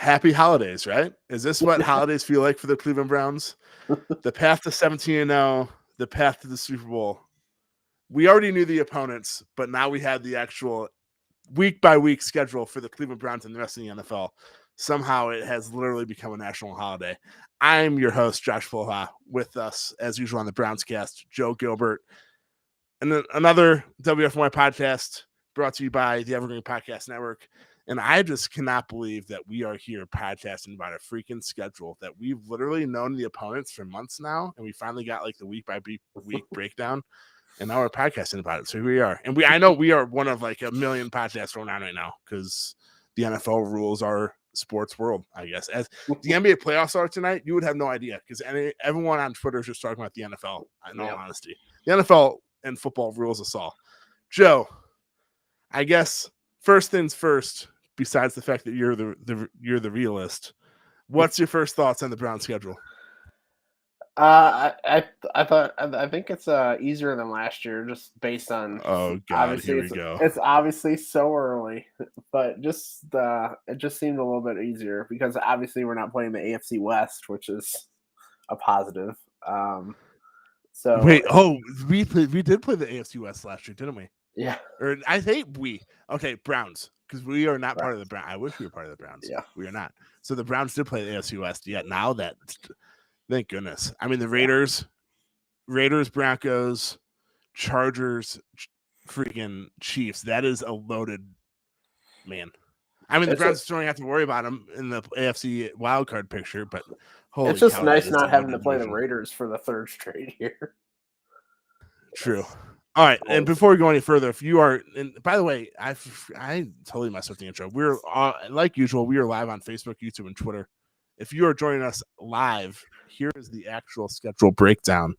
happy holidays, right? Is this what holidays feel like for the Cleveland Browns? The path to 17-0, the path to the Super Bowl. We already knew the opponents, but now we had the actual week-by-week schedule for the Cleveland Browns and the rest of the NFL. Somehow it has literally become a national holiday. I'm your host, Josh Poloha, with us, as usual, on the BrownsCast, Joe Gilbert, and then another WFY podcast brought to you by the Evergreen Podcast Network. And I just cannot believe that we are here podcasting about a freaking schedule that we've literally known the opponents for months now, and we finally got like the week-by-week breakdown, and now we're podcasting about it. So here we are. And I know we are one of like a million podcasts going on right now because the NFL rules our sports world, I guess. As the NBA playoffs are tonight, you would have no idea because everyone on Twitter is just talking about the NFL, in all honesty. The NFL and football rules us all. Joe, I guess first things first, besides the fact that you're the realist, what's your first thoughts on the Browns schedule? I think it's easier than last year, just based on. Oh God, here we go. It's obviously so early, but it just seemed a little bit easier because obviously we're not playing the AFC West, which is a positive. So wait, we did play the AFC West last year, didn't we? Yeah. Or I think okay, Browns, because we are not part of the Browns. I wish we were part of the Browns. Yeah, we are not. So the Browns did play the AFC West. Yeah, now that, thank goodness. I mean, the Raiders, Broncos, Chargers, freaking Chiefs. That is a loaded man. I mean, the Browns don't have to worry about them in the AFC wildcard picture, but holy it's just cow, nice not having to play the Raiders for the third straight year. True. All right, and before we go any further, if you are, and by the way, I totally messed up the intro. We're like usual. We are live on Facebook, YouTube, and Twitter. If you are joining us live, here is the actual schedule breakdown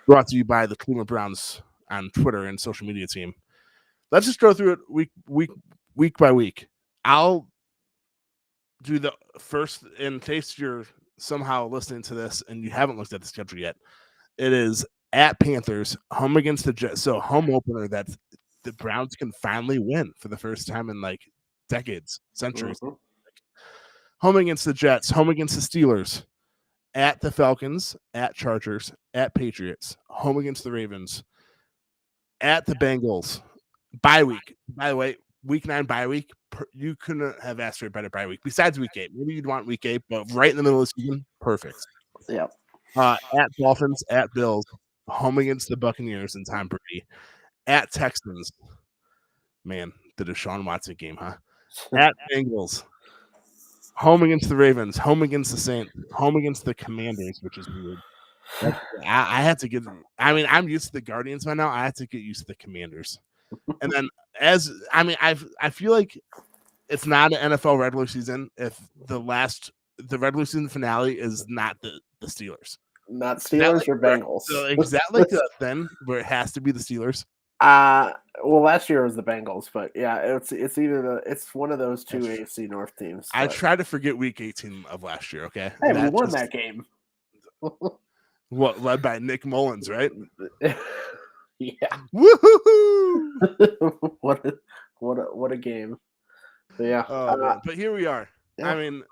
brought to you by the Cleveland Browns on Twitter and social media team. Let's just go through it week by week. I'll do the first, in case you're somehow listening to this and you haven't looked at the schedule yet. It is at Panthers, home against the Jets. So home opener that the Browns can finally win for the first time in like decades, centuries. Mm-hmm. Home against the Jets, home against the Steelers, at the Falcons, at Chargers, at Patriots, home against the Ravens, at the Bengals. Bye week. By the way, week 9 bye week. You couldn't have asked for a better bye week besides week 8. Maybe you'd want week 8, but right in the middle of the season, perfect. Yeah. At Dolphins, at Bills, home against the Buccaneers and Tom Brady, at Texans. Man, the Deshaun Watson game, huh? At Bengals, home against the Ravens, home against the Saints, home against the Commanders, which is weird. I had to get. I mean, I'm used to the Guardians by now. I had to get used to the Commanders, and then I feel like it's not an NFL regular season if the regular season finale is not the Steelers. Not Steelers or Bengals. So is that like a thing where it has to be the Steelers? Well, last year was the Bengals, but yeah, it's either it's one of those two AFC North teams. I try to forget Week 18 of last year. Okay, hey, we won that game. What, led by Nick Mullins, right? Yeah. Woohoo! What a game. But yeah. But here we are. Yeah. I mean,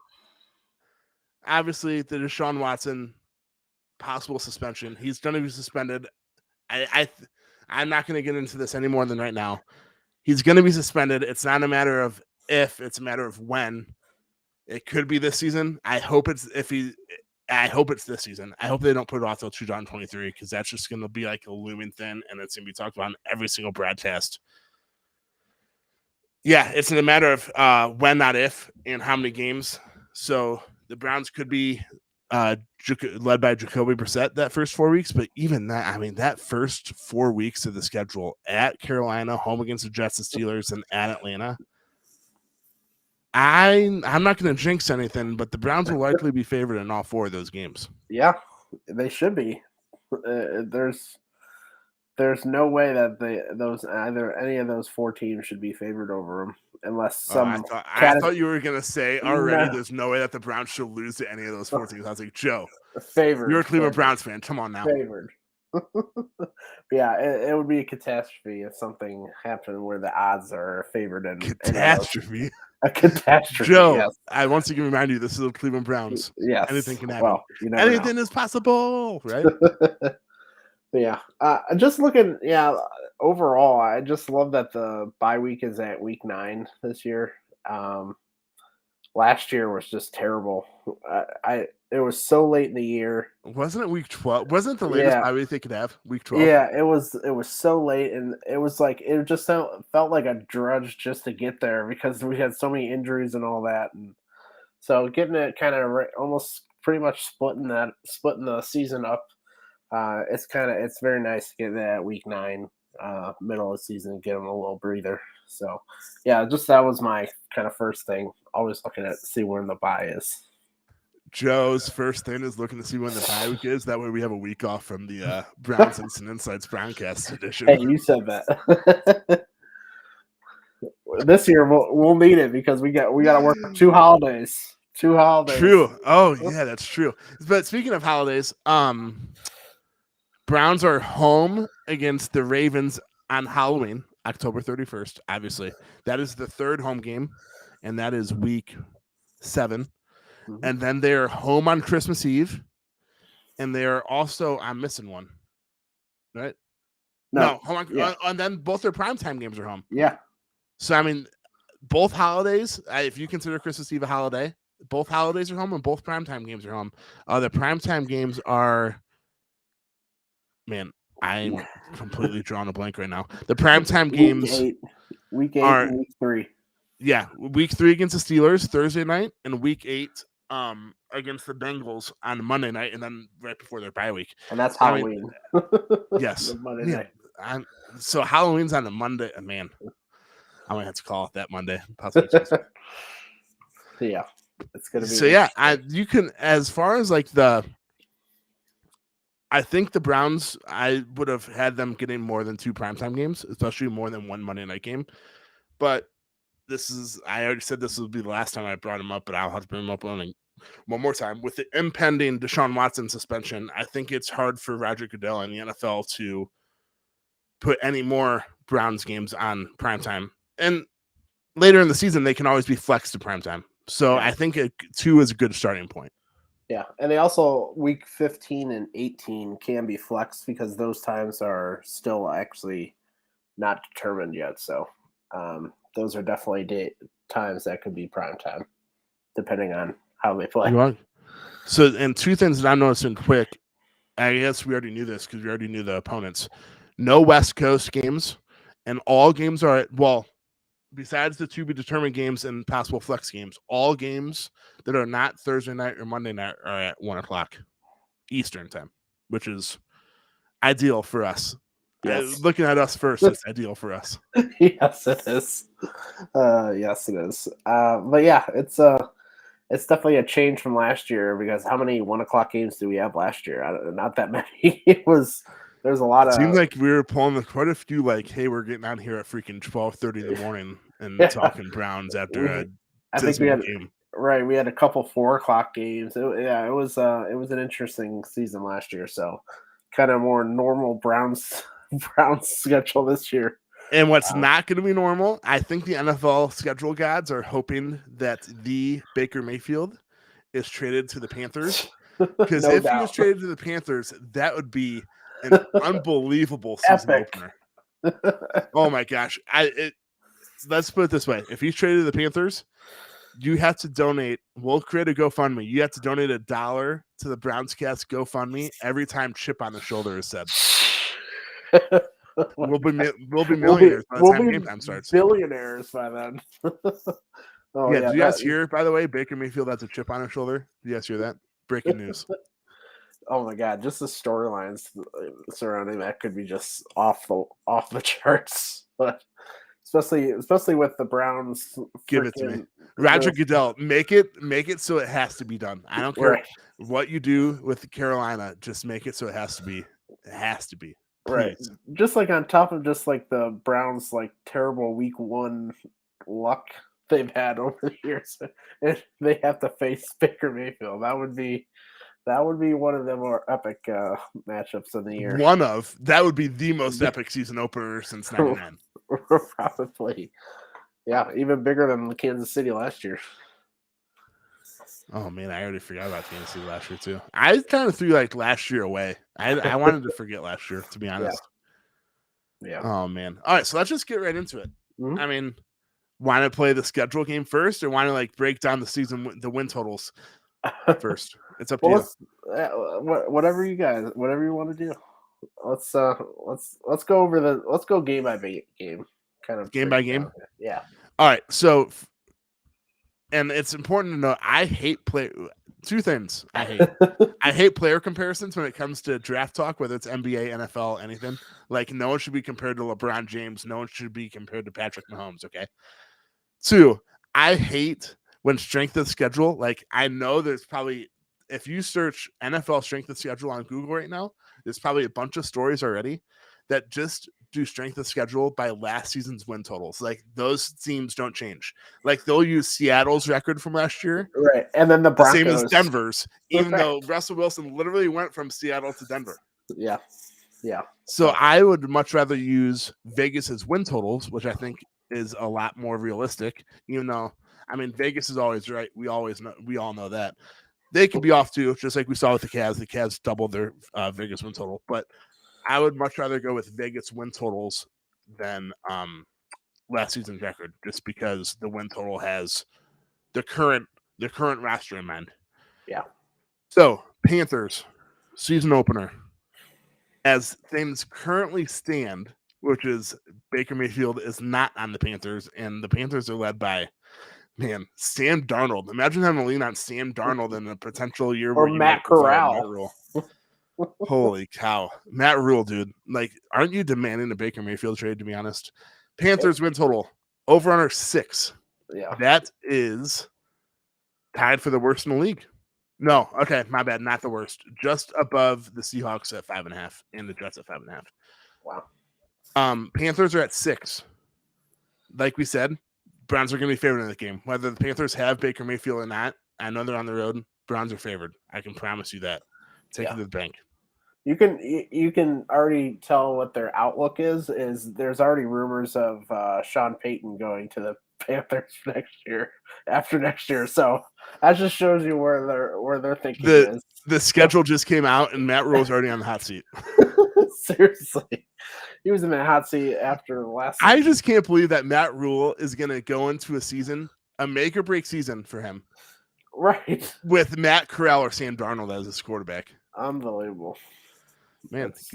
obviously the Deshaun Watson possible suspension. He's going to be suspended. I'm not going to get into this any more than right now. He's going to be suspended. It's not a matter of if, it's a matter of when. It could be this season. I hope it's this season. I hope they don't put it off till 2023 because that's just going to be like a looming thing, and it's going to be talked about in every single broadcast. Yeah, it's in a matter of when, not if, and how many games. So the Browns could be led by Jacoby Brissett that first 4 weeks, but even that, I mean, that first 4 weeks of the schedule at Carolina, home against the Jets and Steelers, and at Atlanta, I'm not going to jinx anything, but the Browns will likely be favored in all 4 of those games. Yeah, they should be. There's no way that any of those 4 teams should be favored over them unless some. I thought you were going to say already. No. There's no way that the Browns should lose to any of those 4 teams. I was like, Joe, favored. You're a Cleveland Browns fan. Come on now. Favored. Yeah, it would be a catastrophe if something happened where the odds are favored in catastrophe. A catastrophe. Joe, yes. I once again remind you, this is the Cleveland Browns. Yes. Anything can happen. Well, you never Anything is possible, right? Yeah. Just looking, overall, I just love that the bye week is at week 9 this year. Last year was just terrible. It was so late in the year. Wasn't it week 12? Wasn't it the latest Yeah. bye week they could have? Week 12? Yeah, it was so late, and it was like it just felt like a drudge just to get there because we had so many injuries and all that, and so getting it kind of almost pretty much splitting the season up. It's very nice to get that week 9, middle of the season, and get them a little breather. So, yeah, just that was my kind of first thing. Always looking at see when the bye is. Joe's first thing is looking to see when the bye week is. That way we have a week off from the Browns and Insights BrownsCast edition. Hey, you said that. This year we'll need it because we got to work 2 holidays. 2 holidays. True. Oh yeah, that's true. But speaking of holidays, Browns are home against the Ravens on Halloween, October 31st. Obviously, that is the third home game, and that is week 7. Mm-hmm. And then they are home on Christmas Eve, and they are also I'm missing one, right? No, home on, yeah. And then both their primetime games are home. Yeah. So I mean, both holidays, if you consider Christmas Eve a holiday, both holidays are home and both primetime games are home. The primetime games are, man, I'm completely drawing a blank right now. The primetime games week 8 and week 3. Yeah, week 3 against the Steelers Thursday night, and week 8 against the Bengals on Monday night, and then right before their bye week. And that's Halloween. Yes. Monday night. So Halloween's on a Monday. Man, I might have to call it that Monday. Yeah, it's gonna be. So yeah, you can, as far as like I think the Browns, I would have had them getting more than 2 primetime games, especially more than 1 Monday night game. But I already said this would be the last time I brought him up, but I'll have to bring him up one more time. With the impending Deshaun Watson suspension, I think it's hard for Roger Goodell and the NFL to put any more Browns games on primetime. And later in the season, they can always be flexed to primetime. So I think 2 is a good starting point. Yeah, and they also week 15 and 18 can be flexed because those times are still actually not determined yet. So those are definitely times that could be prime time, depending on how they play. Right. So, and 2 things that I'm noticing quick, I guess we already knew this because we already knew the opponents. No West Coast games, and all games are besides the to be determined games and possible flex games, all games that are not Thursday night or Monday night are at 1:00 Eastern time, which is ideal for us. Yes. Looking at us first, it's ideal for us. Yes, it is. Yes, it is. But yeah, it's definitely a change from last year because how many 1:00 games do we have last year? Not that many. There's a lot of. It seemed like we were pulling quite a few. Like, hey, we're getting out here at freaking 12:30 in the morning and talking Browns after a dismal game. Right, we had a couple 4:00 games. It was an interesting season last year. So, kind of more normal Browns schedule this year. And what's not going to be normal, I think the NFL schedule gods are hoping that the Baker Mayfield is traded to the Panthers. Because if he was traded to the Panthers, that would be an unbelievable season opener. Oh my gosh. Let's put it this way. If he's traded to the Panthers, you have to donate. We'll create a GoFundMe. You have to donate $1 to the BrownsCast GoFundMe every time chip on the shoulder is said. We'll be millionaires by the time game time starts. Billionaires by then. Did you guys hear, by the way, Baker Mayfield has a chip on his shoulder? Did you guys hear that? Breaking news. Oh my God! Just the storylines surrounding that could be just off the charts. But especially with the Browns. Give it to me, Roger Goodell. Make it so it has to be done. I don't care what you do with Carolina. Just make it so it has to be. It has to be. Please. Right. Just like on top of just like the Browns like terrible week 1 luck they've had over the years, and they have to face Baker Mayfield. That would be one of the more epic matchups of the year. That would be the most epic season opener since '99. Probably. Yeah, even bigger than the Kansas City last year. Oh man, I already forgot about Kansas City last year too. I kind of threw like last year away. I wanted to forget last year, to be honest. Yeah. Oh man. All right, so let's just get right into it. Mhm. I mean, want to play the schedule game first, or want to like break down the season, the win totals first? It's up to Well, you. let's whatever you guys, whatever you want to do. Let's go over let's go game by game, kind of Game break by it down. game. Yeah. All right, so and it's important to know I hate two things I hate. I hate player comparisons when it comes to draft talk, whether it's NBA, NFL, anything. Like no one should be compared to LeBron James. No one should be compared to Patrick Mahomes. Okay. Two, I hate when strength of schedule. Like I know there's probably if you search NFL strength of schedule on Google right now, there's probably a bunch of stories already that just do strength of schedule by last season's win totals. Like those teams don't change. Like they'll use Seattle's record from last year, Right, and then the the same as Broncos. Denver's, even Right. though Russell Wilson literally went from Seattle to Denver. Yeah. Yeah. So I would much rather use Vegas's win totals, which I think is a lot more realistic. Even though, I mean, Vegas is always right. We all know that they could be off too, just like we saw with the Cavs. The Cavs doubled their Vegas win total, but I would much rather go with Vegas win totals than last season's record, just because the win total has the current roster in mind. Yeah. So Panthers season opener, as things currently stand, which is Baker Mayfield is not on the Panthers, and the Panthers are led by Sam Darnold. Imagine having to lean on Sam Darnold in a potential year Or where you Matt might go fire Corral. Matt Rule. Holy cow. Matt Rule, dude. Like, aren't you demanding a Baker Mayfield trade, to be honest? Panthers win total. Over under 6. Yeah. That is tied for the worst in the league. No, okay, my bad. Not the worst. Just above the Seahawks at 5.5 and the Jets at 5.5. Wow. Panthers are at 6. Like we said, Browns are going to be favored in the game. Whether the Panthers have Baker Mayfield or not, I know they're on the road. Browns are favored. I can promise you that. Take it to the bank. You can already tell what their outlook is. There's already rumors of Sean Payton going to the Panthers after next year. So that just shows you where their thinking is. The schedule just came out, and Matt Rule's already on the hot seat. Seriously, he was in the hot seat after the last season. I just can't believe that Matt Rule is going to go into a season, a make or break season for him, right? With Matt Corral or Sam Darnold as his quarterback. Unbelievable, man. It's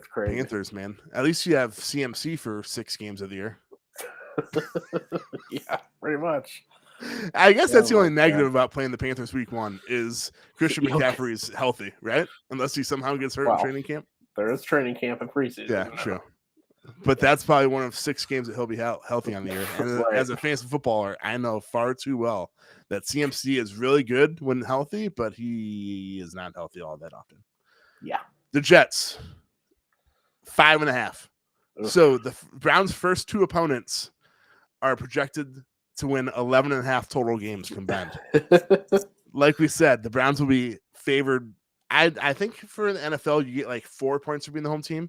crazy. Panthers, man. At least you have CMC for 6 games of the year. Yeah, pretty much. I guess that's the only negative about playing the Panthers week 1 is Christian McCaffrey's healthy, right? Unless he somehow gets hurt in training camp. There is training camp and preseason. Yeah, true. But that's probably one of 6 games that he'll be healthy on the year. And as a fantasy footballer, I know far too well that CMC is really good when healthy, but he is not healthy all that often. Yeah. The Jets, 5.5. So the Browns' first 2 opponents are projected to win 11.5 total games combined. Like we said, the Browns will be favored. I think for the NFL, you get like 4 points for being the home team.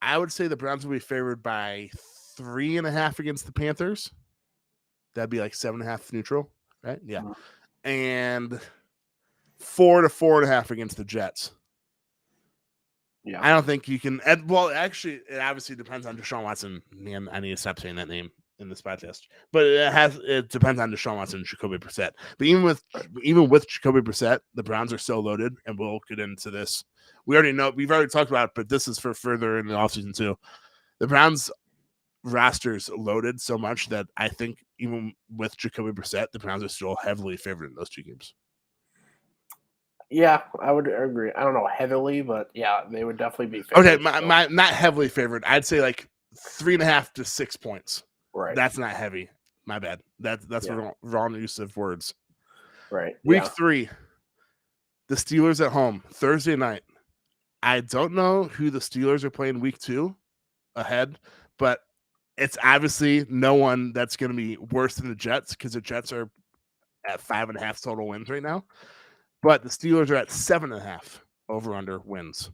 I would say the Browns will be favored by 3.5 against the Panthers. That'd be like 7.5 neutral, right? Yeah. And 4 to 4.5 against the Jets. Yeah. I don't think you can. Well, actually, it obviously depends on Deshaun Watson. Man, I need to stop saying that name in this podcast. But it depends on Deshaun Watson and Jacoby Brissett. But even with Jacoby Brissett, the Browns are so loaded, and we'll get into this. We've already talked about it, but this is for further in the offseason too. The Browns roster's loaded so much that I think even with Jacoby Brissett, the Browns are still heavily favored in those 2 games. Yeah, I would agree. I don't know heavily, but yeah, they would definitely be favored. Okay, my not heavily favored. I'd say like 3.5 to 6 points. Right. That's not heavy. My bad. That's wrong use of words. Right. Week 3, the Steelers at home, Thursday night. I don't know who the Steelers are playing week 2 ahead, but it's obviously no one that's going to be worse than the Jets because the Jets are at 5.5 total wins right now. But the Steelers are at 7.5 over under wins.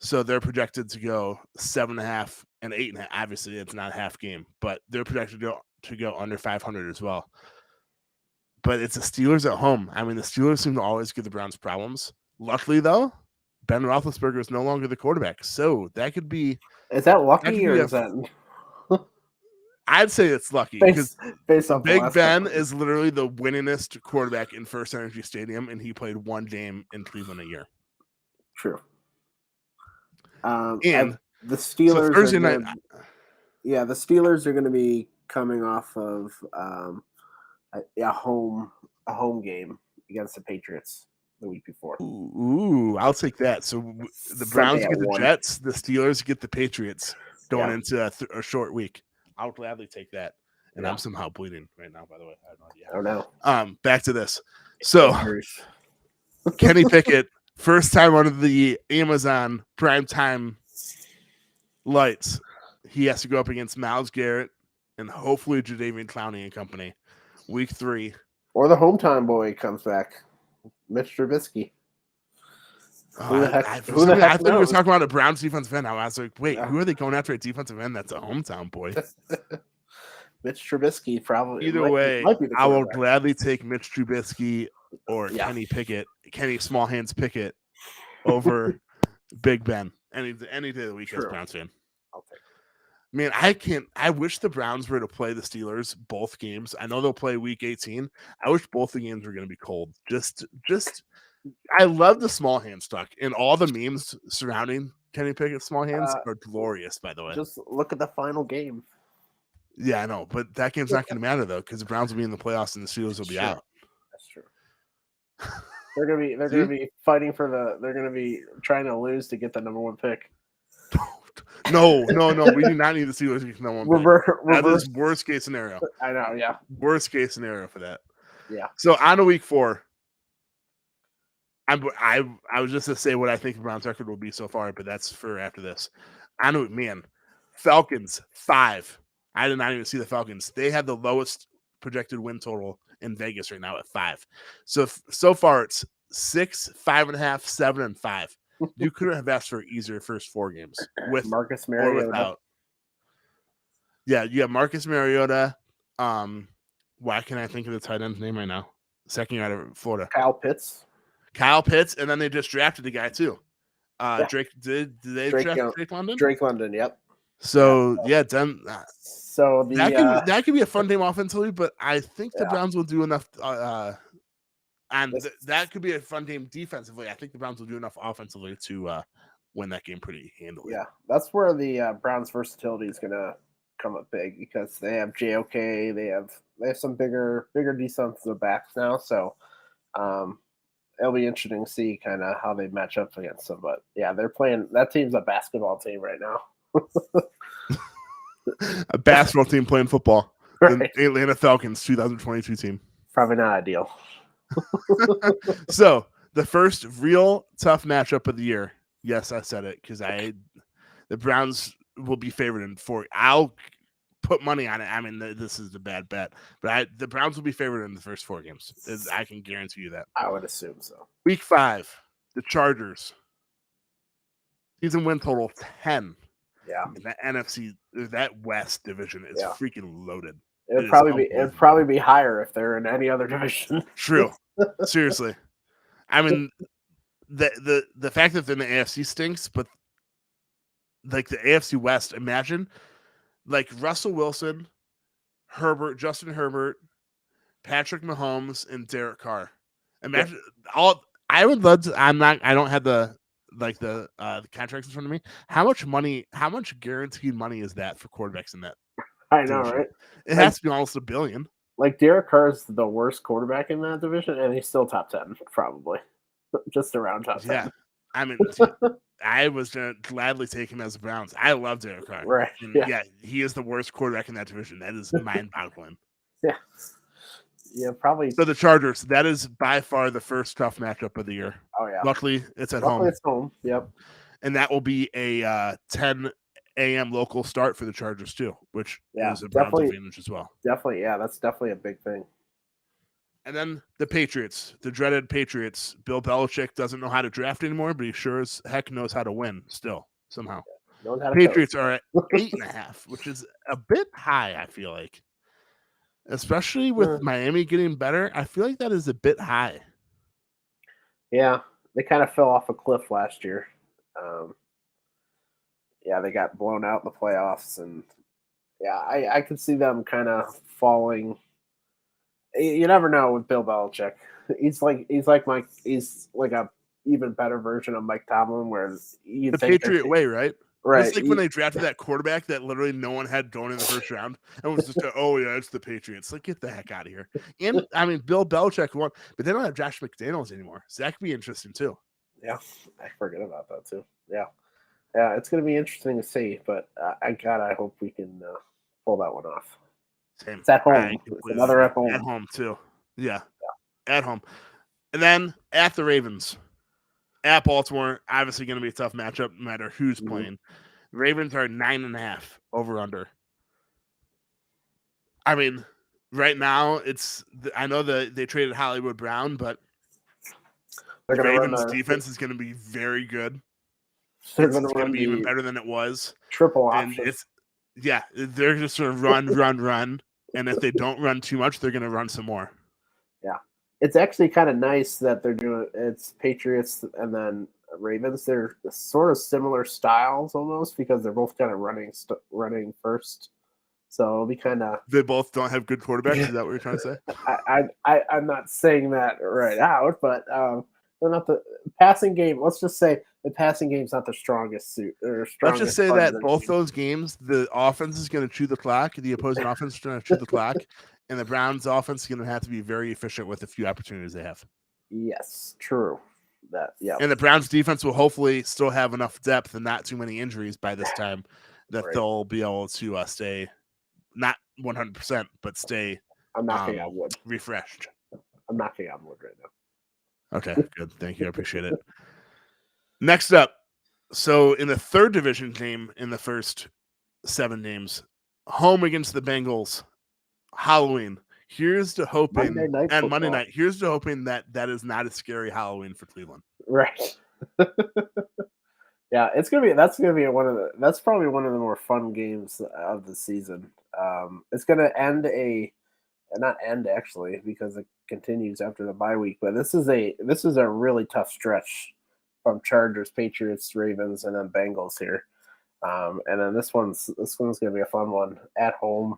So they're projected to go 7.5 and 8.5. Obviously, it's not a half game, but they're projected to go under 500 as well. But it's the Steelers at home. I mean, the Steelers seem to always give the Browns problems. Luckily, though, Ben Roethlisberger is no longer the quarterback, so that could be. Is that lucky or is that? I'd say it's lucky because based off Big Ben is literally the winningest quarterback in First Energy Stadium, and he played one game in Cleveland a year. True. And the Steelers so Thursday night. Yeah, the Steelers are going to be coming off of a home game against the Patriots the week before. Ooh, I'll take that. So the Browns get the Jets, the Steelers get the Patriots going into a short week. I'll gladly take that. And I'm somehow bleeding right now, by the way. I have no idea. I don't know. Back to this. So Kenny Pickett, first time under the Amazon primetime lights, he has to go up against Myles Garrett and hopefully Jadeveon Clowney and company. Week 3. Or the hometown boy comes back, Mitch Trubisky. I thought we were talking about a Browns defensive end. I was like, wait, who are they going after a defensive end that's a hometown boy? Mitch Trubisky probably. Either way, I will gladly take Mitch Trubisky or Kenny Small Hands Pickett over Big Ben any day of the week as a Browns fan. I'll take it. Man, I wish the Browns were to play the Steelers both games. I know they'll play week 18. I wish both the games were going to be cold. I love the small hands talk, and all the memes surrounding Kenny Pickett's small hands are glorious, by the way. Just look at the final game. Yeah, I know, but that game's not going to matter though, because the Browns will be in the playoffs and the Steelers will be out. That's true. They're gonna be fighting for they're gonna be trying to lose to get the number 1 pick. No. We do not need the Steelers to get the number 1 pick. That is worst case scenario. I know, yeah. Worst case scenario for that. Yeah. So on to week 4. I was just to say what I think the Browns record will be so far, but that's for after this. I know, man. Falcons 5. I did not even see the Falcons. They have the lowest projected win total in Vegas right now at 5. So far it's 6, 5.5, 7, and 5. You couldn't have asked for easier first 4 games with Marcus Mariota. Or without. Yeah, you have Marcus Mariota. Why can't I think of the tight end's name right now? Second year out of Florida. Kyle Pitts, and then they just drafted the guy too. Drake. Did they draft Drake London? Drake London, yep. So then. So that could be a fun game offensively, but I think the Browns will do enough. That could be a fun game defensively. I think the Browns will do enough offensively to win that game pretty handily. Yeah, that's where the Browns' versatility is going to come up big because they have JOK, they have some bigger defensive backs now. So it'll be interesting to see kind of how they match up against them. But yeah, they're playing. That team's a basketball team right now. A basketball team playing football. Right. The Atlanta Falcons 2022 team. Probably not ideal. So the first real tough matchup of the year. Yes, I said it because the Browns will be favored in 4. I'll put money on it. I mean, this is a bad bet, but the Browns will be favored in the first 4 games. I can guarantee you that. I would assume so. Week 5, the Chargers. Season win total 10. Yeah. And that NFC, that West division is freaking loaded. It'd probably be higher if they're in any other division. True. Seriously. I mean, the fact that they're in the AFC stinks, but like the AFC West, imagine like Russell Wilson, Justin Herbert, Patrick Mahomes, and Derek Carr. Imagine I would love to. I don't have the contracts in front of me. How much guaranteed money is that for quarterbacks in that? I know, division? Right? It has to be almost $1 billion. Like Derek Carr is the worst quarterback in that division, and he's still top 10, probably. Just around top 10. Yeah. I mean, I was going to gladly take him as the Browns. I love Derek Carr. Right. Yeah, he is the worst quarterback in that division. That is mind-boggling. Yeah. Yeah, probably. So the Chargers, that is by far the first tough matchup of the year. Oh, yeah. Luckily, it's at home. It's home, yep. And that will be a 10 a.m. local start for the Chargers, too, which is a Browns advantage as well. Definitely, yeah, that's definitely a big thing. And then the Patriots, the dreaded Patriots. Bill Belichick doesn't know how to draft anymore, but he sure as heck knows how to win still, somehow. Knows how to Patriots coach. are at 8.5, which is a bit high, I feel like. Especially with Miami getting better, I feel like that is a bit high. Yeah, they kind of fell off a cliff last year. Yeah, they got blown out in the playoffs, and yeah, I could see them kind of falling. You never know with Bill Belichick. He's like a even better version of Mike Tomlin, where you The think Patriot way, right? right? It's like when they drafted that quarterback that literally no one had going in the first round. And was just, oh, yeah, it's the Patriots. Like, get the heck out of here. And, I mean, Bill Belichick won, but they don't have Josh McDaniels anymore. So that could be interesting, too. Yeah, I forget about that, too. Yeah. Yeah, it's going to be interesting to see, but I hope we can pull that one off. Same. It's at home. It's another at home. At home, too. Yeah. At home. And then at the Ravens. At Baltimore, obviously going to be a tough matchup no matter who's playing. Ravens are 9.5 over under. I mean, right now I know that they traded Hollywood Brown, but the Ravens defense is going to be very good. It's going to be even better than it was. Triple option. They're just sort of run, and if they don't run too much, they're going to run some more. Yeah, it's actually kind of nice that they're doing it's Patriots and then Ravens. They're sort of similar styles almost because they're both kind of running first. So it'll be kind of. They both don't have good quarterbacks. Is that what you're trying to say? I'm not saying that right out, but they're not the passing game. Let's just say the passing game's not the strongest suit. Let's just say that both those games, the offense is going to chew the clock. The opposing offense is going to chew the clock, and the Browns' offense is going to have to be very efficient with the few opportunities they have. Yes, true. And the Browns' defense will hopefully still have enough depth and not too many injuries by this time that they'll be able to stay not 100%, but stay. I'm knocking on wood. Refreshed. I'm knocking on wood right now. Okay, good. Thank you. I appreciate it. Next up, so in the third division game in the first 7 games, home against the Bengals, Halloween. Here's to hoping Monday night. Here's to hoping that is not a scary Halloween for Cleveland. Right. Yeah, that's probably one of the more fun games of the season. It's gonna not end actually because it continues after the bye week, but this is a really tough stretch from Chargers, Patriots, Ravens, and then Bengals here. And then this one's gonna be a fun one at home.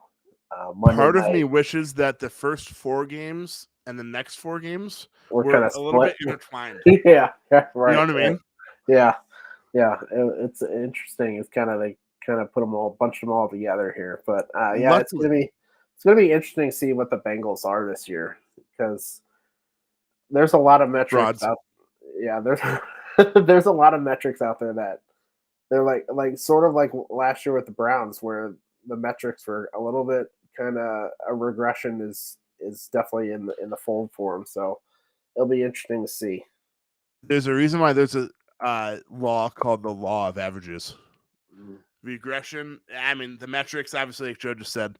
Part of me wishes that the first 4 games and the next 4 games were kind of a little bit intertwined. Yeah, right. You know what I mean? Yeah. It's interesting. It's kind of they kind of bunch them all together here, but it's gonna be interesting to see what the Bengals are this year because there's a lot of metrics out. Yeah, there's a lot of metrics out there that they're like sort of like last year with the Browns where the metrics were a little bit kind of a regression is definitely in the fold for them. So it'll be interesting to see. There's a reason why there's a law called the law of averages. Regression. I mean, the metrics, obviously, like Joe just said.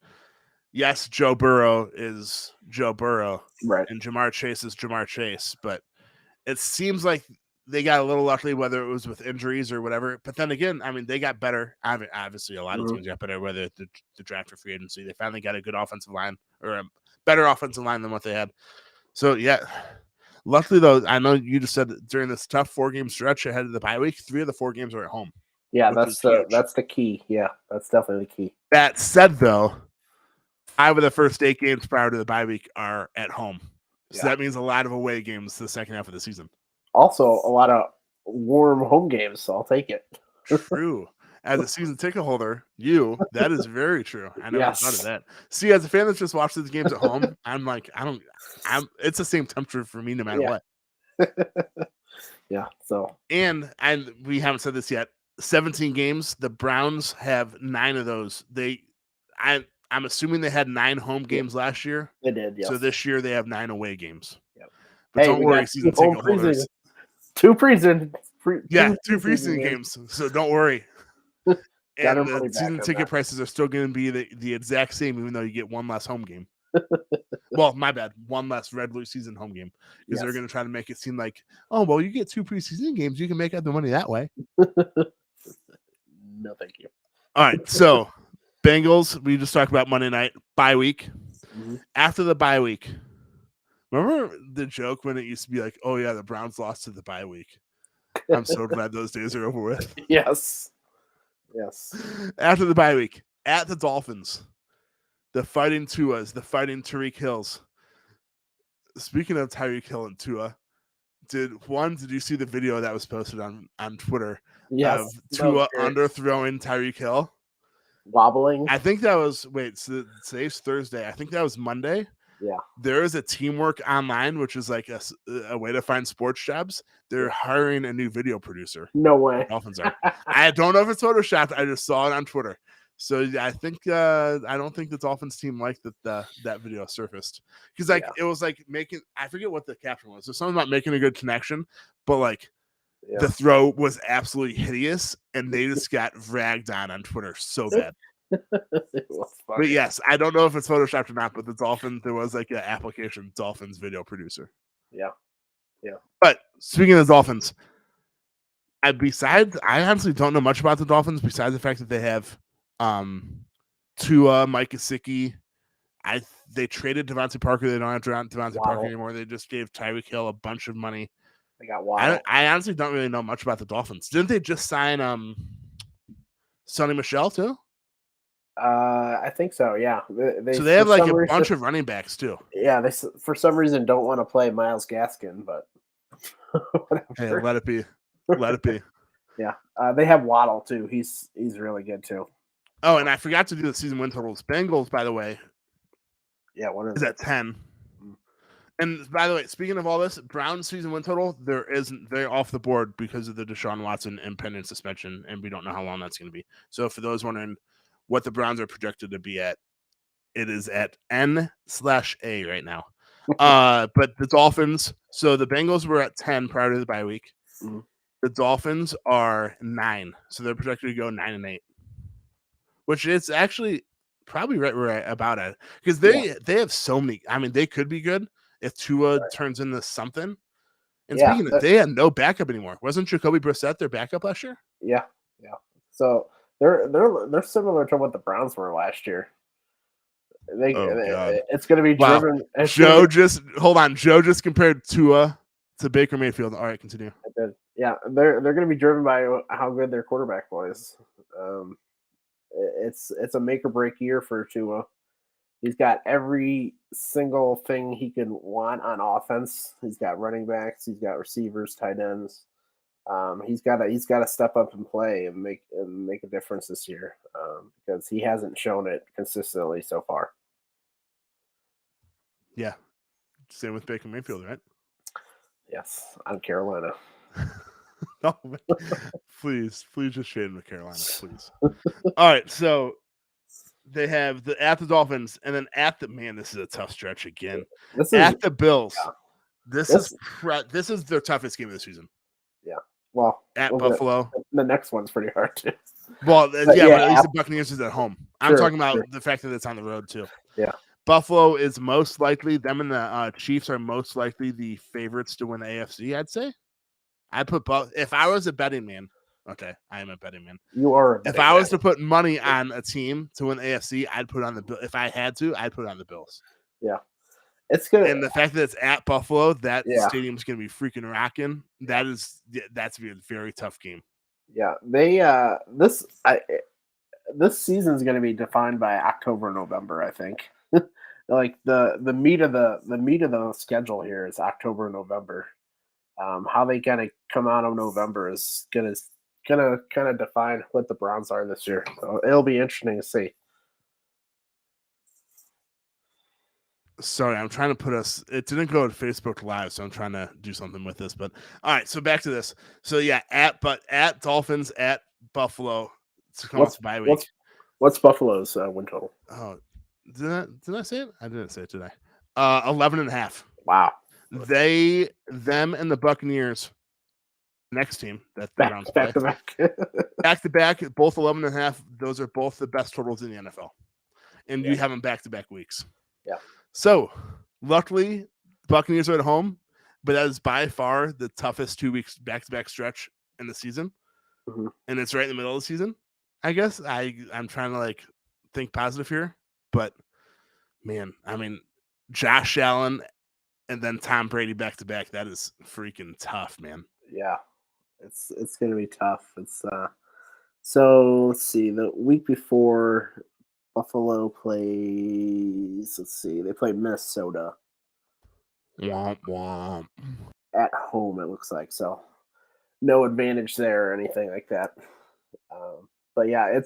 Yes, Joe Burrow is Joe Burrow, right? And Jamar Chase is Jamar Chase, but it seems like they got a little lucky, whether it was with injuries or whatever. But then again, I mean, they got better. I mean, obviously, a lot of teams got better, whether the draft or free agency. They finally got a good offensive line or a better offensive line than what they had. So, yeah. Luckily, though, I know you just said that during this tough 4-game stretch ahead of the bye week, 3 of the 4 games are at home. Yeah, that's the key. Yeah, that's definitely the key. That said, though, 5 of the first 8 games prior to the bye week are at home. So that means a lot of away games the second half of the season. Also, a lot of warm home games, so I'll take it. True. As a season ticket holder, that is very true. I never thought of that. See, as a fan that's just watched these games at home, I'm like, it's the same temperature for me no matter what. Yeah. So, and we haven't said this yet. 17 games. The Browns have 9 of those. I'm assuming they had 9 home games last year. They did. Yes. So this year they have 9 away games. Yep. But don't worry, season ticket holders. 2 preseason. 2 preseason games. So don't worry. And the season ticket prices are still going to be the exact same, even though you get 1 less home game. Well, my bad. One less regular season home game because they're going to try to make it seem like, oh, well, you get 2 preseason games. You can make up the money that way. No, thank you. All right. So, Bengals, we just talked about Monday night, bye week. Mm-hmm. After the bye week, remember the joke when it used to be like, oh, yeah, the Browns lost to the bye week? I'm so glad those days are over with. Yes. After the bye week, at the Dolphins, the fighting Tuas, the fighting Tyreek Hills. Speaking of Tyreek Hill and Tua, did you see the video that was posted on Twitter of Tua underthrowing Tyreek Hill? Wobbling? I think that was, so today's Thursday. I think that was Monday. Yeah. There is a Teamwork Online, which is like a way to find sports jobs. They're hiring a new video producer. No way. Dolphins are. I don't know if it's photoshopped. I just saw it on Twitter. So I think I don't think the Dolphins team liked that video surfaced because it was like making, I forget what the caption was. There's something about making a good connection, but like the throw was absolutely hideous, and they just got ragged on Twitter so bad. But yes, I don't know if it's photoshopped or not. But the Dolphins, there was like an application, Dolphins video producer. Yeah. But speaking of the Dolphins, I honestly don't know much about the Dolphins besides the fact that they have Tua, Mike Gesicki. They traded Devontae Parker. They don't have Devontae Parker anymore. They just gave Tyreek Hill a bunch of money. They got Waddle. I honestly don't really know much about the Dolphins. Didn't they just sign Sonny Michel too? I think so. Yeah. So they have like a bunch of running backs too. Yeah, they for some reason don't want to play Myles Gaskin, but hey, let it be. Let it be. Yeah, they have Waddle too. He's really good too. Oh, and I forgot to do the season win totals. Bengals, by the way. Yeah, is at 10. And by the way, speaking of all this, Browns season win total, they're off the board because of the Deshaun Watson impending suspension, and we don't know how long that's going to be. So for those wondering what the Browns are projected to be at, it is at N/A right now. But the Dolphins, so the Bengals were at 10 prior to the bye week. Mm-hmm. The Dolphins are 9, so they're projected to go 9-8, which is actually probably right where about it because they have so many. I mean, they could be good if Tua turns into something. And speaking of, they had no backup anymore. Wasn't Jacoby Brissett their backup last year? Yeah. So they're similar to what the Browns were last year. It's going to be driven. Wow. Joe just compared Tua to Baker Mayfield. All right, continue. Yeah, they're going to be driven by how good their quarterback plays. It's a make or break year for Tua. He's got every single thing he could want on offense. He's got running backs. He's got receivers, tight ends. He's got to step up and play and make a difference this year because he hasn't shown it consistently so far. Yeah, same with Baker Mayfield, right? Yes, on Carolina. Oh, please just shade him to Carolina, please. All right, so they have at the Dolphins, and then this is a tough stretch again. At the Bills. Yeah. This is their toughest game of the season. Yeah. Well, at Buffalo. The next one's pretty hard too. Well, but at least the Buccaneers is at home. I'm talking about the fact that it's on the road too. Yeah. Buffalo is most likely, them and the Chiefs are most likely the favorites to win the AFC, I'd say. I'd put if I was a betting man. Okay, I am a betting man. You are. If I was to put money on a team to win the AFC, I'd put on the Bills. If I had to, I'd put on the Bills. Yeah, it's good. And the fact that it's at Buffalo, that stadium's going to be freaking rocking. That's going to be a very tough game. Yeah, this season's going to be defined by October, November. I think. Like the meat of the schedule here is October, November. How they kind of come out of November is gonna kind of define what the Browns are this year. So it'll be interesting to see. Sorry, I'm trying to put us. It didn't go to Facebook Live, so I'm trying to do something with this. But all right, so back to this. So yeah, at Dolphins, at Buffalo. What's bye week? What's Buffalo's win total? Oh, did I say it? I didn't say it, did I? 11.5. Wow. Them and the Buccaneers. Next team that the Browns play. Back to back, both 11.5. Those are both the best totals in the NFL, and you have them back to back weeks. Yeah. So, luckily, Buccaneers are at home, but that is by far the toughest 2 weeks back-to-back stretch in the season, and it's right in the middle of the season. I guess I'm trying to like think positive here, but man, I mean, Josh Allen and then Tom Brady back-to-back, that is freaking tough, man. Yeah, it's going to be tough. It's so let's see. The week before, Buffalo plays. Let's see. They play Minnesota Womp womp. at home. It looks like so. No advantage there or anything like that. But yeah,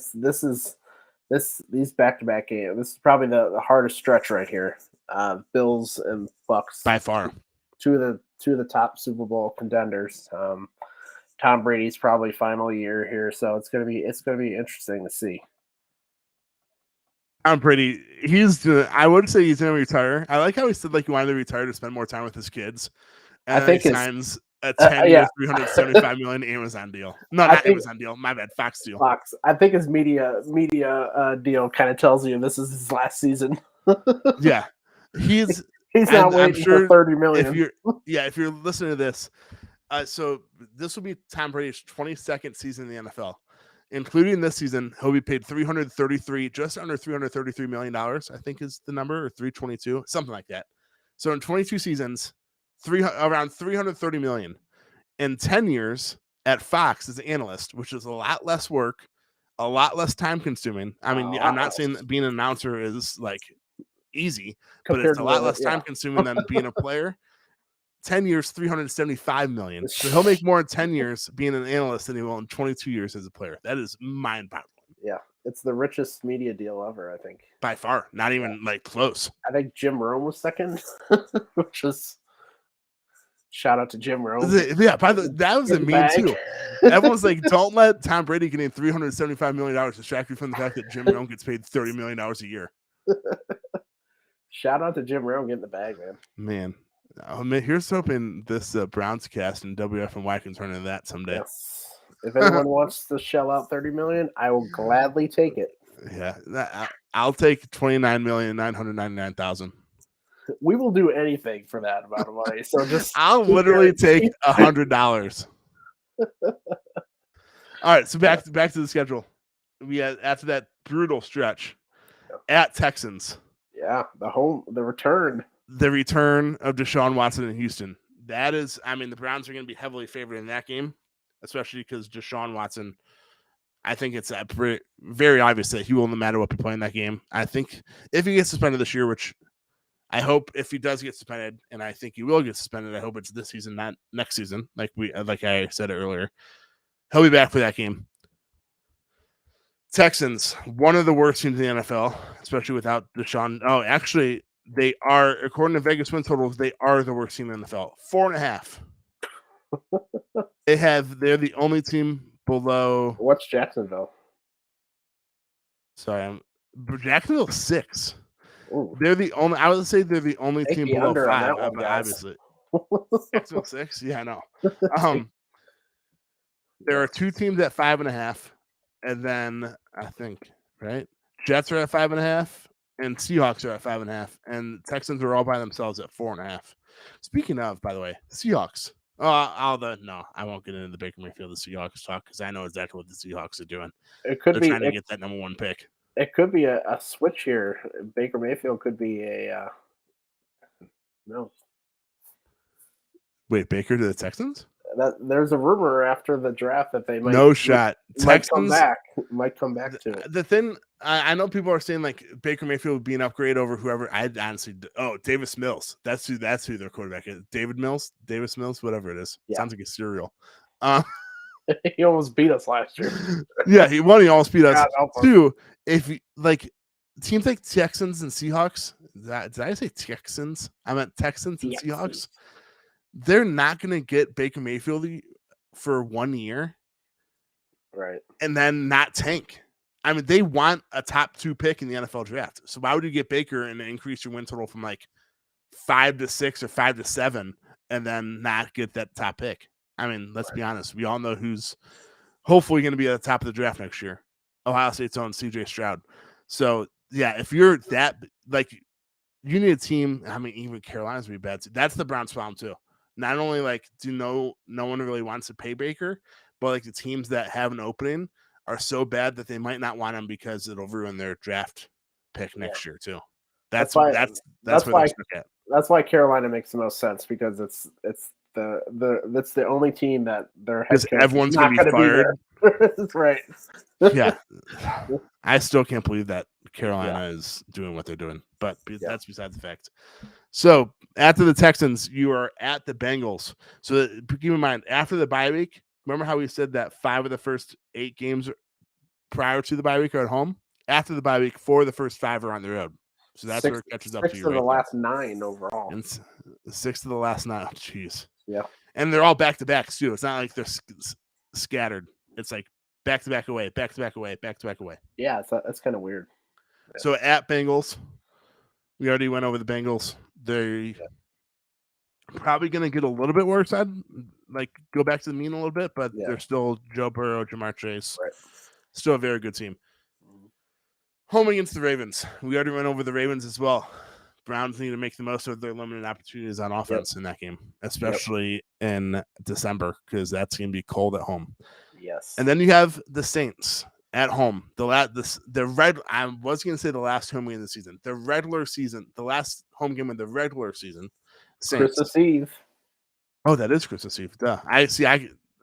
these back-to-back games. This is probably the hardest stretch right here. Bills and Bucks by far. Two of the top Super Bowl contenders. Tom Brady's probably final year here, so it's gonna be interesting to see. Tom Brady, I would say he's gonna retire. I like how he said like he wanted to retire to spend more time with his kids. And I think he signs a 10-year, $375 million Amazon deal. No, not Amazon deal. My bad, Fox deal. Fox. I think his media deal kind of tells you this is his last season. Yeah, he's not waiting for $30 million. If you're listening to this, so this will be Tom Brady's 22nd season in the NFL, including this season. He'll be paid just under $333 million. I think is the number, or 322, something like that. So in 22 seasons, around $330 million. In 10 years at Fox as an analyst, which is a lot less work, a lot less time consuming. I mean, I'm not saying that being an announcer is like easy, but it's a lot less time consuming than being a player. 10 years, $375 million. So he'll make more in 10 years being an analyst than he will in 22 years as a player. That is mind-boggling. Yeah, it's the richest media deal ever, I think. By far, not even like close. I think Jim Rome was second, which is shout out to Jim Rome. Yeah, that was a meme too. Everyone's like, don't let Tom Brady getting $375 million distract you from the fact that Jim Rome gets paid $30 million a year. Shout out to Jim Rome getting the bag, man. Here's hoping this BrownsCast and WFNY can turn into that someday. Yes. If anyone wants to shell out $30 million, I will gladly take it. Yeah, I'll take $29,999,000. We will do anything for that amount of money. So I'll literally take $100. All right, so back to the schedule. We had after that brutal stretch at Texans. Yeah, the return. The return of Deshaun Watson in Houston. That is, I mean, the Browns are going to be heavily favored in that game, especially because Deshaun Watson, I think it's very obvious that he will, no matter what, be playing that game. I think if he gets suspended this year, which I hope if he does get suspended, and I think he will get suspended, I hope it's this season, not next season, like I said earlier. He'll be back for that game. Texans, one of the worst teams in the NFL, especially without Deshaun. Oh, actually, they are, according to Vegas win totals, they are the worst team in the NFL. 4.5. They're the only team below. What's Jacksonville? Sorry, Jacksonville 6. Ooh. They're the only. I would say they're the only team below 5. Obviously, Jacksonville 6. Yeah, I know. There are 2 teams at 5.5, and then I think Jets are at 5.5. And Seahawks are at 5.5, and Texans are all by themselves at 4.5. Speaking of, by the way, Seahawks. No, I won't get into the Baker Mayfield the Seahawks talk because I know exactly what the Seahawks are doing. They're trying to get that number 1 pick. It could be a switch here. Baker Mayfield could be no. Wait, Baker to the Texans? There's a rumor after the draft that they might. No shot. Texans might come back to it. The thing I know people are saying like Baker Mayfield would be an upgrade over whoever. I honestly, Davis Mills. That's who their quarterback is. Davis Mills, whatever it is. Yeah. Sounds like a cereal. He almost beat us last year. Yeah, he almost beat us. 2, if you, like teams like Texans and Seahawks. Did I say Texans? I meant Texans and Seahawks. They're not going to get Baker Mayfield for 1 year. Right. And then not tank. I mean, they want a top 2 pick in the NFL draft. So why would you get Baker and increase your win total from like 5 to 6 or 5 to 7 and then not get that top pick? I mean, let's be honest. We all know who's hopefully going to be at the top of the draft next year. Ohio State's own CJ Stroud. So, yeah, if you're that, like, you need a team. I mean, even Carolina's would be bad. That's the Browns' problem too. Not only like do no one really wants to pay Baker, but like the teams that have an opening are so bad that they might not want him because it'll ruin their draft pick next year too. That's why where that's they're why stuck at. that's why Carolina makes the most sense because that's the only team that their head Because coach everyone's is gonna not be going to be fired. there. That's right. Yeah, I still can't believe that Carolina is doing what they're doing, but that's beside the fact. So after the Texans, you are at the Bengals. So keep in mind, after the bye week, remember how we said that 5 of the first 8 games prior to the bye week are at home? After the bye week, 4 of the first 5 are on the road. So that's where it catches up to you. 6 of the last 9 overall. And 6 of the last 9. Oh, jeez. Yeah. And they're all back-to-backs, too. It's not like they're scattered. It's like back-to-back away, back-to-back away, back-to-back away. Yeah, that's kind of weird. Yeah. So at Bengals, we already went over the Bengals. They're probably going to get a little bit worse. I'd like go back to the mean a little bit, but they're still Joe Burrow, Jamar Chase. Right. Still a very good team. Home against the Ravens. We already went over the Ravens as well. Browns need to make the most of their limited opportunities on offense in that game, especially in December, because that's going to be cold at home. Yes. And then you have the Saints at home. I was going to say the last home game of the season. The regular season, the last home game of the regular season. Saints. Christmas Eve. Oh, that is Christmas Eve. Duh.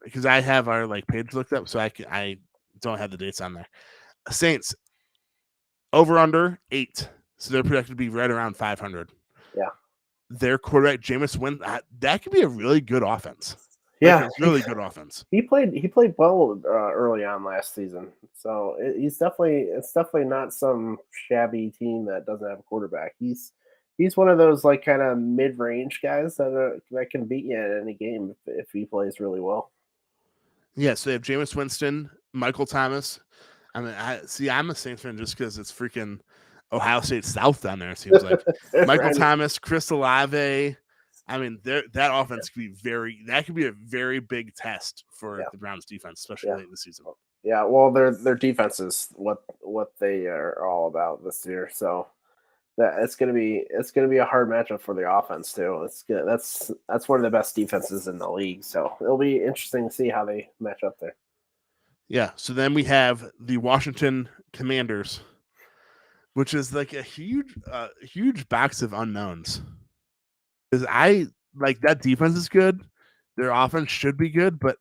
Because I have our page looked up, so I don't have the dates on there. Saints over under 8. So they're projected to be right around 500. Yeah. Their quarterback, Jameis Winston, that could be a really good offense. Yeah. A really good offense. He played well early on last season. So it's definitely not some shabby team that doesn't have a quarterback. He's one of those kind of mid-range guys that can beat you at any game if he plays really well. Yeah, so they have Jameis Winston, Michael Thomas. I mean, I'm a Saints fan just because it's freaking Ohio State South down there, it seems like. Michael Thomas, Chris Olave. I mean, that offense could be a very big test for the Browns defense, especially late in the season. Yeah, well, their defense is what they are all about this year. So it's gonna be a hard matchup for the offense too. It's good. That's one of the best defenses in the league. So it'll be interesting to see how they match up there. Yeah. So then we have the Washington Commanders, which is like a huge box of unknowns. Because that defense is good, their offense should be good, but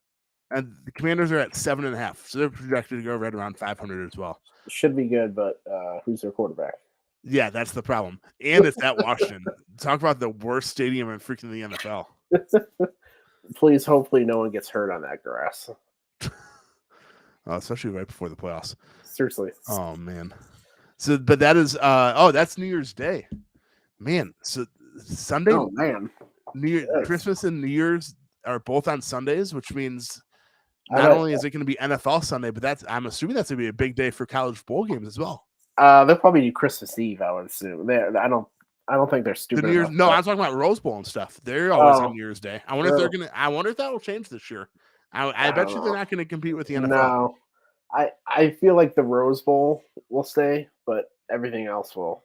the Commanders are at 7.5, so they're projected to go right around 500 as well. Should be good, but who's their quarterback? Yeah, that's the problem. And it's at Washington. Talk about the worst stadium in freaking the NFL. Please, hopefully no one gets hurt on that grass. Especially right before the playoffs. Seriously. Oh, man. So, but that is, that's New Year's Day. Man, so Sunday. Oh, man. Christmas and New Year's are both on Sundays, which means not only is it going to be NFL Sunday, but I'm assuming that's going to be a big day for college bowl games as well. They'll probably do Christmas Eve, I would assume. I don't think they're stupid. I'm talking about Rose Bowl and stuff. They're always on New Year's Day. I wonder if that will change this year. I bet you they're not going to compete with the NFL. No, I feel like the Rose Bowl will stay, but everything else will.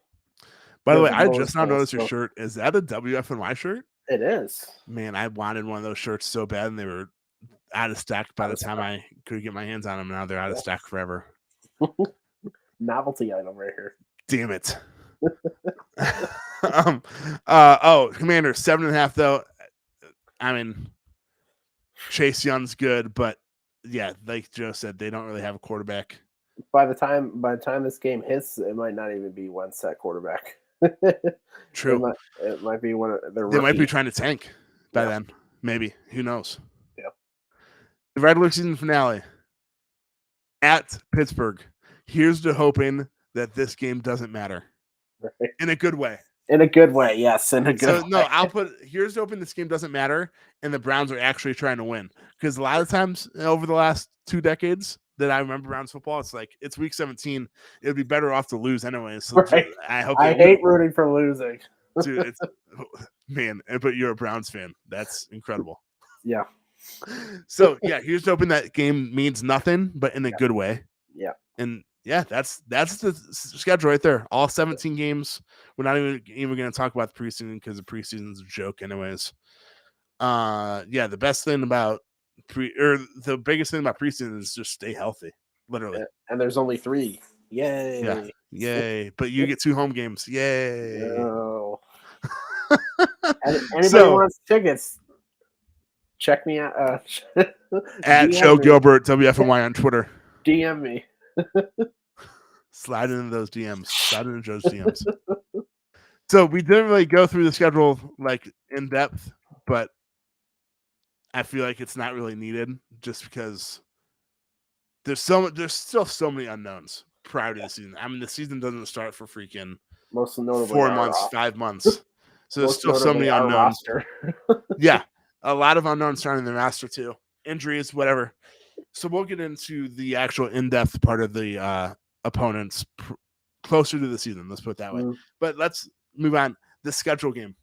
By the way, I just now noticed your shirt. Is that a WFNY shirt? It is. Man, I wanted one of those shirts so bad, and they were out of stock by the time I could get my hands on them. Now they're out of stock forever. Novelty item right here. Damn it. Commander 7.5 though. I mean, Chase Young's good, but yeah, like Joe said, they don't really have a quarterback. By the time this game hits, it might not even be one set quarterback. True. It might be one of their. They might be trying to tank by then. Maybe. Who knows? Yeah. The regular season finale at Pittsburgh. Here's to hoping that this game doesn't matter. Right. In a good way. In a good way, yes. In a good way. No, I'll put here's to hoping this game doesn't matter and the Browns are actually trying to win. Because a lot of times over the last 2 decades that I remember Browns football, it's like it's week 17. It would be better off to lose anyway. So right. I hate rooting for losing. Dude, but you're a Browns fan. That's incredible. Yeah. So yeah, here's hoping that game means nothing, but in a good way. Yeah. And Yeah, that's the schedule right there. All 17 games. We're not even going to talk about the preseason because the preseason's a joke, anyways. Yeah, the best thing about the biggest thing about preseason is just stay healthy, literally. And there's only 3. Yay! Yeah, yay! But you get 2 home games. Yay! No. Anybody So wants tickets? Check me out. at DM Joe me. Gilbert WFNY on Twitter. DM me. Slide into those DMs. Slide into Joe's DMs. So we didn't really go through the schedule like in depth, but I feel like it's not really needed just because there's still so many unknowns prior to the season. I mean, the season doesn't start for freaking Most notably 4 months, 5 months. So there's still so many unknowns. Yeah, a lot of unknowns starting the roster too. Injuries, whatever. So we'll get into the actual in-depth part of the opponents closer to the season. Let's put it that way. But let's move on. The schedule game.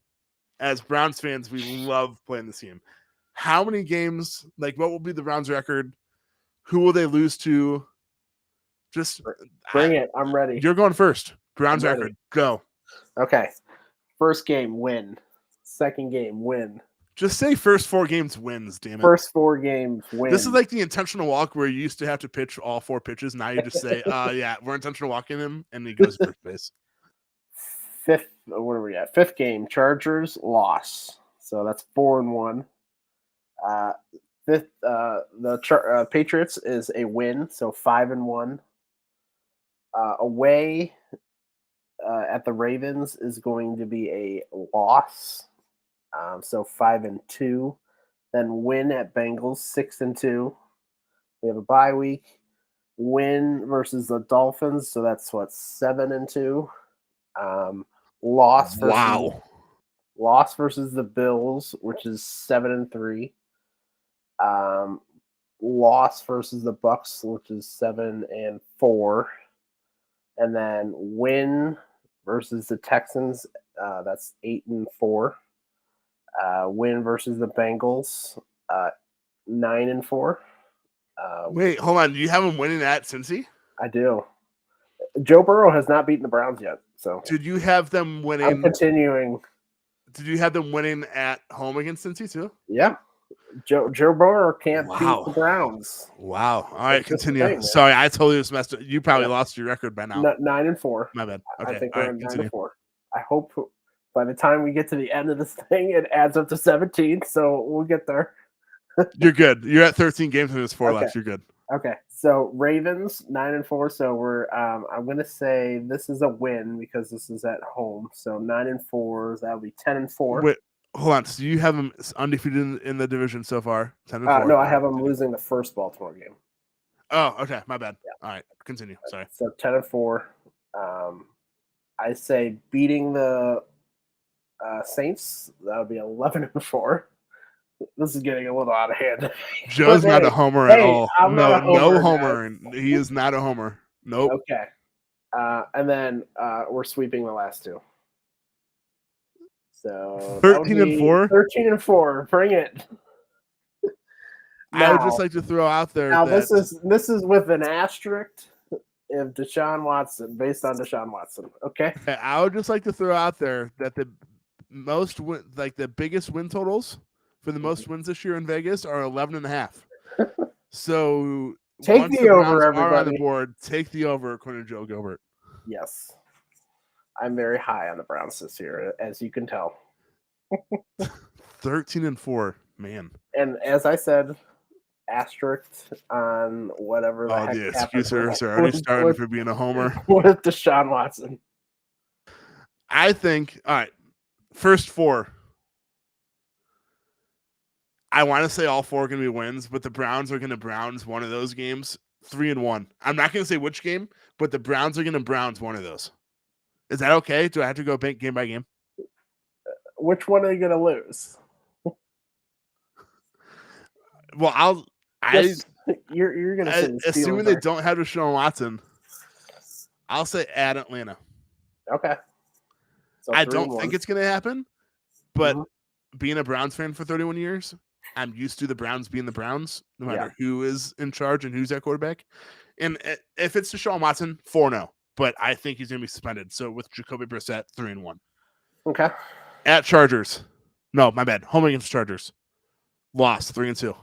As Browns fans, we love playing this game. How many games? Like, what will be the Browns record? Who will they lose to? Just bring it. I'm ready. You're going first. Browns record. Go. Okay. First game, win. Second game, win. Just say first 4 games wins, damn it. First 4 games, win. This is like the intentional walk where you used to have to pitch all 4 pitches. Now you just say, yeah, we're intentional walking him, and he goes first base. What are we at? 5th game, Chargers, loss. So that's 4-1. 5th, the Patriots is a win, so 5-1. Away at the Ravens is going to be a loss, so 5-2. Then win at Bengals, 6-2. We have a bye week. Win versus the Dolphins, so that's 7-2. Loss versus the Bills, which is 7-3. Loss versus the Bucks, which is 7-4. And then win versus the Texans, that's 8-4. Win versus the Bengals, 9-4. Wait, hold on. Do you have them winning at Cincy? I do. Joe Burrow has not beaten the Browns yet. So did you have them winning? I'm continuing. Did you have them winning at home against Cincy too? Yeah. Joe Burrow can't beat the Browns. Wow. All right, continue. Sorry, I totally just messed up. You probably lost your record by now. 9-4. My bad. Okay. I think we're 9-4. I hope by the time we get to the end of this thing, it adds up to 17. So we'll get there. You're good. You're at 13 games and there's 4 left. You're good. Okay. So Ravens 9-4. So we're I'm gonna say this is a win because this is at home. So 9-4. That would be 10-4. Wait, hold on. So you have them undefeated in the division so far? 10-4. No, I have them losing the first Baltimore game. Oh, okay. My bad. Yeah. All right. Continue. Sorry. So 10-4. I say beating the Saints. That would be 11-4. This is getting a little out of hand. Joe's not a homer at all. No homer. He is not a homer. Nope. Okay. And then we're sweeping the last 2. So 13-4. 13-4. Bring it. I would just like to throw out there. Now this is with an asterisk. If Deshaun Watson, based on Deshaun Watson, okay. I would just like to throw out there that the biggest win totals for the most wins this year in Vegas are 11.5. So take the over, everybody. On the board, take the over, according to Joe Gilbert. Yes, I'm very high on the Browns this year, as you can tell. 13-4, man. And as I said, asterisk on whatever the heck. The excuses are already starting for being a homer with Deshaun Watson. I think. All right, first 4. I want to say all 4 are going to be wins, but the Browns are going to Browns one of those games, 3-1. I'm not going to say which game, but the Browns are going to Browns one of those. Is that okay? Do I have to go game by game? Which one are you going to lose? Well, you're going to say assuming they don't have Deshaun Watson, I'll say at Atlanta. Okay. So I don't think it's going to happen, but being a Browns fan for 31 years, I'm used to the Browns being the Browns, no matter who is in charge and who's at quarterback. And if it's Deshaun Watson, 4-0. But I think he's going to be suspended. So with Jacoby Brissett, 3-1. Okay. At Chargers. No, my bad. Home against Chargers. Lost, 3-2.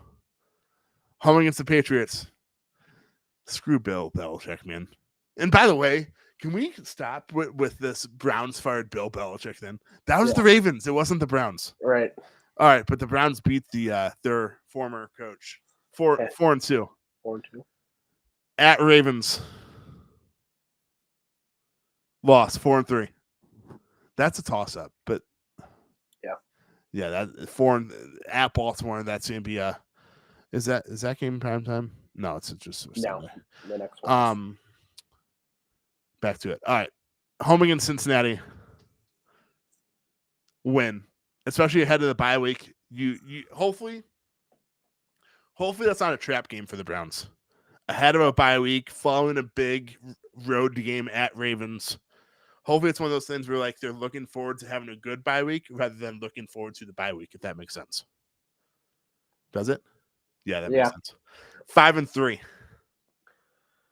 Home against the Patriots. Screw Bill Belichick, man. And by the way, can we stop with this Browns fired Bill Belichick then? That was the Ravens. It wasn't the Browns. Right. All right, but the Browns beat their former coach. 4-2. 4-2. At Ravens. Lost 4-3. That's a toss-up, but yeah, that 4 at Baltimore. That's gonna be is that game prime time? No, it's just no. The next one. Back to it. All right, home against Cincinnati. Win, especially ahead of the bye week. You hopefully that's not a trap game for the Browns. Ahead of a bye week, following a big road game at Ravens. Hopefully it's one of those things where they're looking forward to having a good bye week rather than looking forward to the bye week, if that makes sense. Does it? Yeah, that makes sense. 5-3.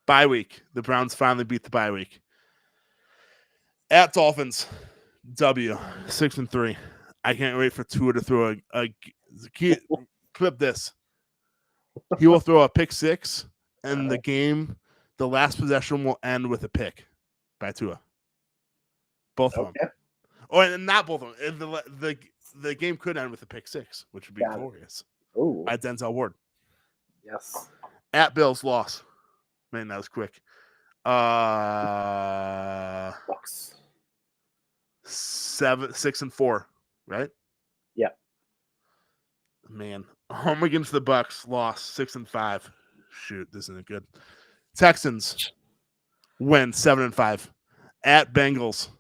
Bye week. The Browns finally beat the bye week. At Dolphins, W, 6-3. I can't wait for Tua to throw clip this. He will throw a pick 6, and the last possession will end with a pick by Tua. Both of them. Or not both of them. The game could end with a pick 6, which would be glorious. Ooh. By Denzel Ward. Yes. At Bills, loss. Man, that was quick. Bucks. 6-4, right? Yeah. Man, home against the Bucks, lost 6-5. Shoot, this isn't good. Texans win 7-5. At Bengals.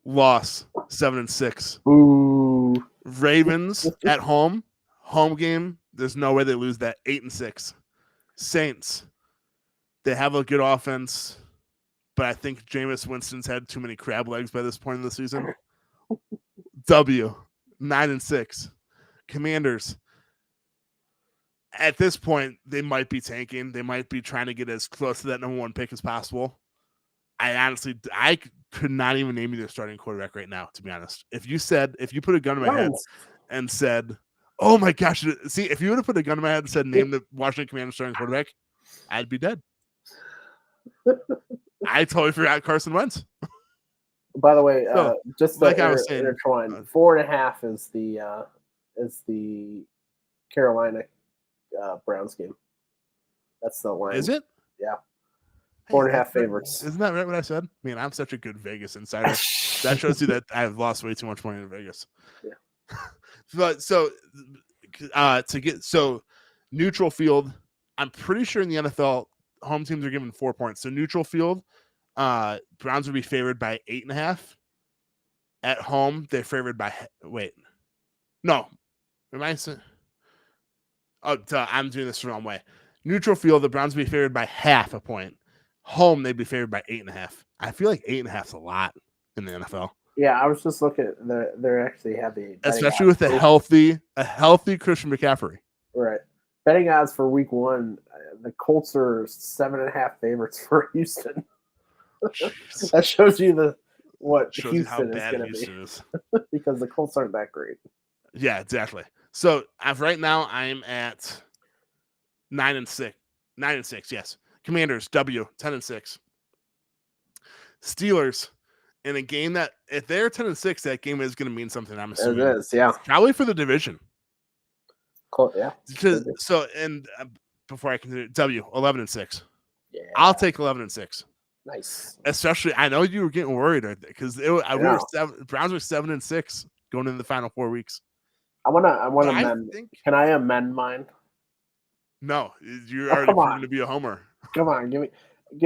Loss 7-6. Ooh. Ravens at home game. There's no way they lose that. 8-6. Saints. They have a good offense, but I think Jameis Winston's had too many crab legs by this point in the season. W. 9-6. Commanders. At this point, they might be tanking. They might be trying to get as close to that number 1 pick as possible. I could not even name you their starting quarterback right now, to be honest. If you put a gun in my head and said, oh my gosh, see, if you would have put a gun in my head and said, name the Washington Commanders starting quarterback, I'd be dead. I totally forgot Carson Wentz. By the way, just like I was saying, intertwine, 4.5 is the Carolina Browns game. That's the line. Is it? Yeah. 4.5 favorites. Isn't that right what I said? Man, I'm such a good Vegas insider. That shows you that I've lost way too much money in Vegas. Yeah. But neutral field, I'm pretty sure in the NFL, home teams are given 4 points. So neutral field, Browns would be favored by 8.5. At home, they're favored by I'm doing this the wrong way. Neutral field, the Browns would be favored by 0.5 point. Home, they'd be favored by 8.5. I feel like 8.5 is a lot in the NFL. Yeah, I was just looking at they're actually heavy, especially with a healthy Christian McCaffrey. Right. Betting odds for week 1, the Colts are 7.5 favorites for Houston. That shows you Houston is going to be. Because the Colts aren't that great. Yeah, exactly. So right now I'm at 9-6. 9-6, yes. Commanders, W, 10-6. Steelers, in a game that if they're 10-6, that game is going to mean something. I'm assuming it is, yeah. Probably for the division. Cool, yeah. Before I continue, W, 11-6. Yeah. I'll take 11-6. Nice. Especially, I know you were getting worried because Browns were 7-6 going into the final 4 weeks. I want to amend. Can I amend mine? No, you're already proven to be a homer. Come on, give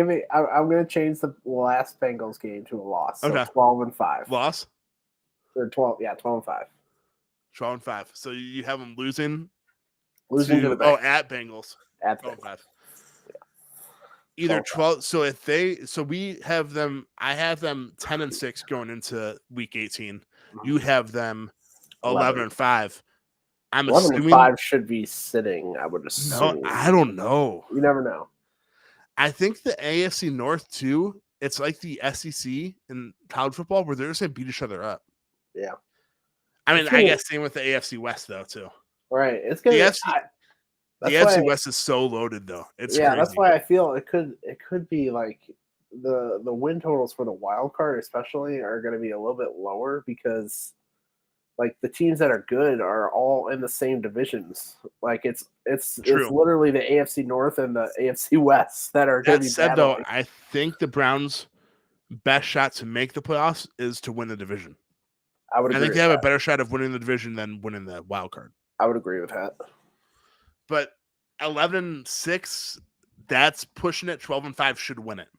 me. I'm going to change the last Bengals game to a loss. So okay. 12-5. Loss? Or 12, yeah, 12-5. 12-5. So you have them losing to the Bengals. At Bengals. At 12-5. Yeah. Either 12. So we have them. I have them 10-6 going into week 18. You have them 11-5. I'm 11-5 assuming. should be sitting, I would No, assume. I don't know. You never know. I think the AFC North too. It's like the SEC in college football where they're just gonna beat each other up. Yeah. I mean, It's I gonna- guess same with the AFC West though too. Right. It's gonna. The be- AFC, the that's AFC why. West is so loaded though. It's Yeah, crazy. that's why I feel it could be like the win totals for the wild card, especially, are going to be a little bit lower because like the teams that are good are all in the same divisions. Like it's True. literally the AFC North and the AFC West that are going to That be said, though, battling. I think the Browns' best shot to make the playoffs is to win the division. I would I agree think with they have that. a better shot of winning the division than winning the wild card. I would agree with that. But 11-6, that's pushing it. 12-5 should win it.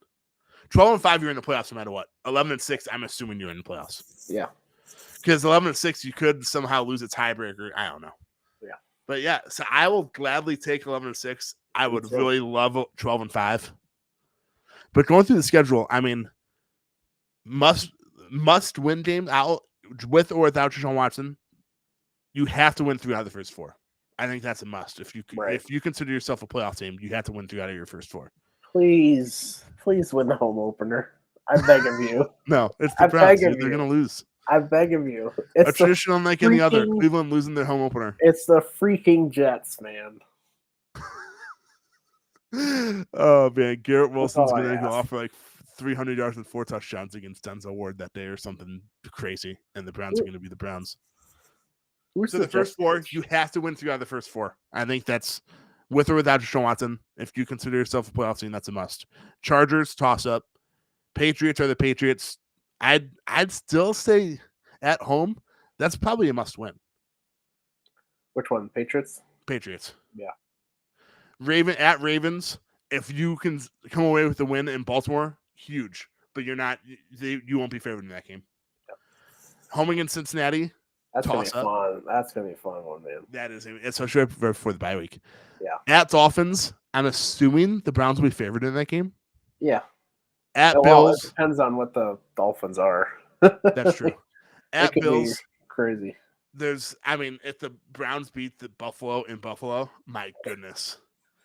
12-5, you're in the playoffs no matter what. 11-6, I'm assuming you're in the playoffs. Yeah. Because 11-6, you could somehow lose a tiebreaker. I don't know. Yeah. But yeah, so I will gladly take 11-6. I would really love 12-5. But going through the schedule, I mean, must win games out with or without Deshaun Watson. You have to win 3 out of the first 4. I think that's a must. If you consider yourself a playoff team, you have to win 3 out of your first 4. Please win the home opener. I beg of you. No, it's the Browns. They're going to lose. I beg of you. It's a tradition unlike any other. freaking- Cleveland losing their home opener. It's the freaking Jets, man. Oh man, Garrett Wilson's all I going to go ask. off for like 300 yards and 4 touchdowns against Denzel Ward that day or something crazy, and the Browns are going to be the Browns. So the first 4, you have to win 3 out of the first 4. I think that's with or without Deshaun Watson. If you consider yourself a playoff team, that's a must. Chargers, toss up. Patriots are the Patriots. I'd still say at home, that's probably a must win. Which one? Patriots? Patriots. Yeah. Ravens, if you can come away with the win in Baltimore, huge. But you're not. You won't be favored in that game. Yep. Home against Cincinnati. That's gonna be fun. That's gonna be a fun one, man. That is, especially before the bye week. Yeah. At Dolphins, I'm assuming the Browns will be favored in that game. Yeah. At Bills, it depends on what the Dolphins are. That's true. At Bills, crazy. If the Browns beat the Buffalo in Buffalo, my goodness.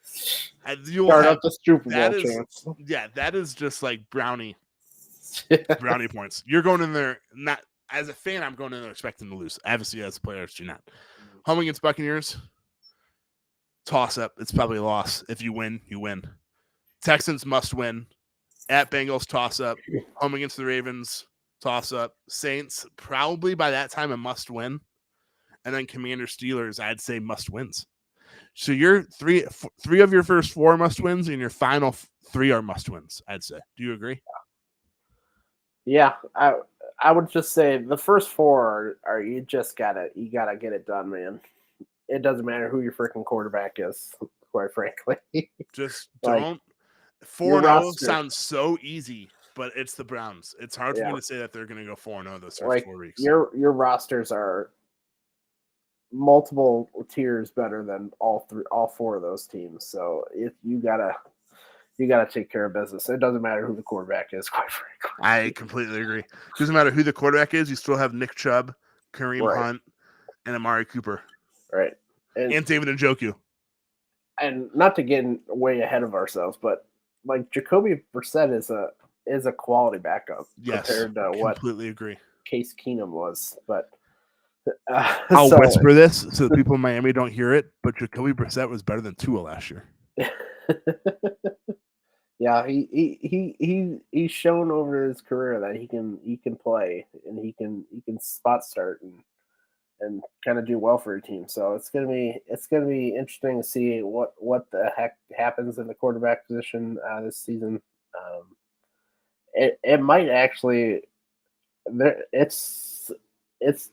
Start up the Super Bowl chance. Yeah, that is just like brownie points. You're going in there, not as a fan, I'm going in there expecting to lose. Obviously, as players, do not. Home against Buccaneers, toss up. It's probably a loss. If you win, you win. Texans must win. At Bengals, toss up. Home against the Ravens, toss up. Saints, probably by that time, a must win. And then Commanders, Steelers, I'd say must wins. So your three of your first 4 must wins, and your final 3 are must wins. I'd say. Do you agree? Yeah, I would just say the first 4 are you gotta get it done, man. It doesn't matter who your freaking quarterback is, quite frankly. Just like, don't. 4-0 sounds so easy, but it's the Browns. It's hard for me to say that they're going to go 4-0 those first 4 weeks. Your rosters are multiple tiers better than all 4 of those teams. So if you gotta take care of business. It doesn't matter who the quarterback is, quite frankly. I completely agree. It doesn't matter who the quarterback is. You still have Nick Chubb, Kareem Hunt, and Amari Cooper. Right. And David Njoku. And not to get way ahead of ourselves, but like Jacoby Brissett is a quality backup compared to what completely agree. Case Keenum was. But I'll whisper this so the people in Miami don't hear it, but Jacoby Brissett was better than Tua last year. Yeah, he's shown over his career that he can play and he can spot start and kind of do well for your team. So it's gonna be interesting to see what the heck happens in the quarterback position this season. It might actually it's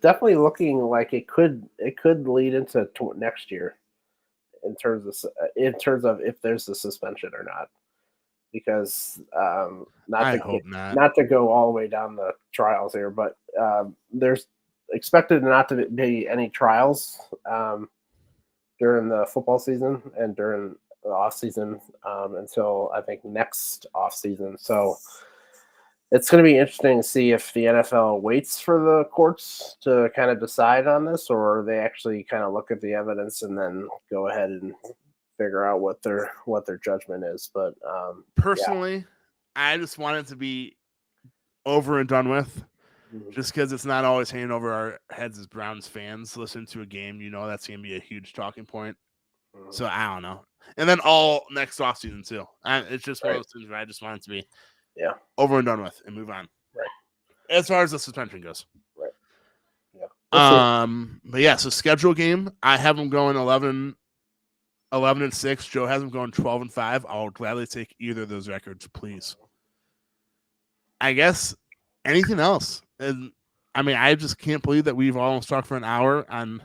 definitely looking like it could lead into next year in terms of if there's a suspension or not. Because not to go all the way down the trials here, but there's expected not to be any trials during the football season and during the off season until I think next off season. So It's going to be interesting to see if the NFL waits for the courts to kind of decide on this, or they actually kind of look at the evidence and then go ahead and figure out what their judgment is. But personally, I just want it to be over and done with. Just because it's not always hanging over our heads as Browns fans. Listen to a game, that's going to be a huge talking point. So I don't know. And then all next offseason too. It's just one of those things where I just want it to be over and done with and move on. Right. As far as the suspension goes. Right. Yeah. But yeah, so schedule game. I have them going 11-6. Joe has them going 12-5. I'll gladly take either of those records, please. I guess anything else. And I mean, I just can't believe that we've almost talked for an hour on,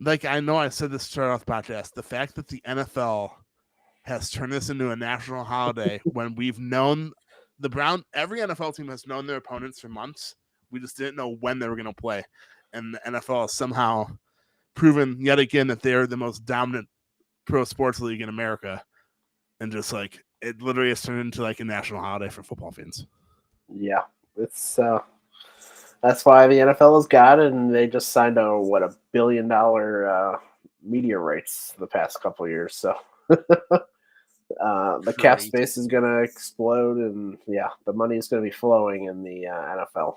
like, I know I said this to start off the podcast, the fact that the NFL has turned this into a national holiday when we've known every NFL team has known their opponents for months. We just didn't know when they were going to play. And the NFL has somehow proven yet again that they're the most dominant pro sports league in America. And just like, it literally has turned into like a national holiday for football fans. Yeah. It's, that's why the NFL has got it, and they just signed $1 billion media rights the past couple of years. So the cap space is going to explode, and the money is going to be flowing in the NFL.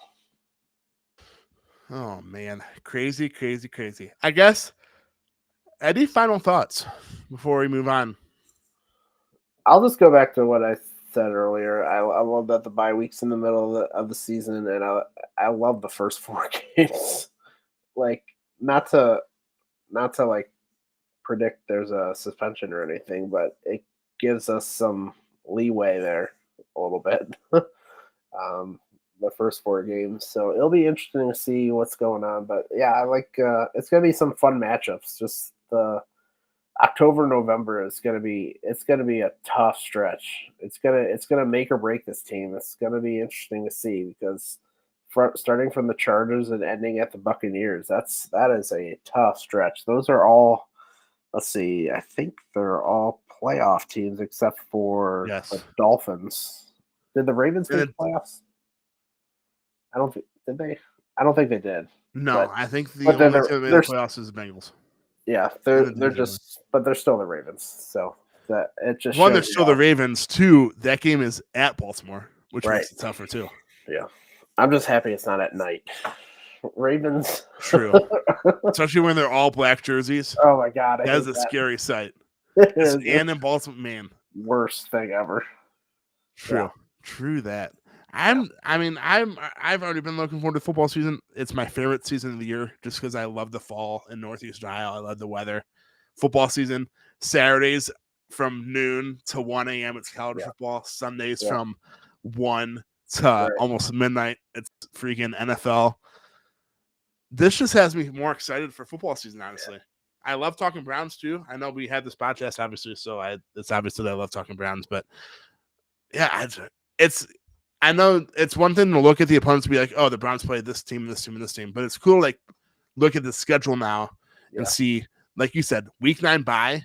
Oh man, crazy, crazy, crazy. I guess. Any final thoughts before we move on? I'll just go back to what I said earlier. I love that the bye week's in the middle of the season, and I love the first 4 games. Like, not to like predict there's a suspension or anything, but it gives us some leeway there a little bit. The first 4 games, so it'll be interesting to see what's going on. But I like it's gonna be some fun matchups. Just the October, November it's gonna be a tough stretch. It's gonna make or break this team. It's gonna be interesting to see because starting from the Chargers and ending at the Buccaneers, that is a tough stretch. Those are all, let's see, I think they're all playoff teams except for the Dolphins. Did the Ravens make the playoffs? I don't think did they. I don't think they did. No, I think the only team that made the playoffs is the Bengals. Yeah, they're but they're still the Ravens. So that it just one, they're still the Ravens. 2, that game is at Baltimore, which makes it tougher too. Yeah, I'm just happy it's not at night. Ravens, true, especially when they're all black jerseys. Oh my god, that is a scary sight. And in Baltimore, man, worst thing ever. True that. I've already been looking forward to football season. It's my favorite season of the year just because I love the fall in Northeast Ohio. I love the weather. Football season, Saturdays from noon to 1 a.m. It's college football. Sundays from 1 to almost midnight. It's freaking NFL. This just has me more excited for football season, honestly. I love talking Browns too. I know we had this podcast, obviously, so it's obvious that I love talking Browns, but I know it's one thing to look at the opponents and be like, oh, the Browns play this team, this team, and this team. But it's cool to like look at the schedule now and see, like you said, week 9 bye,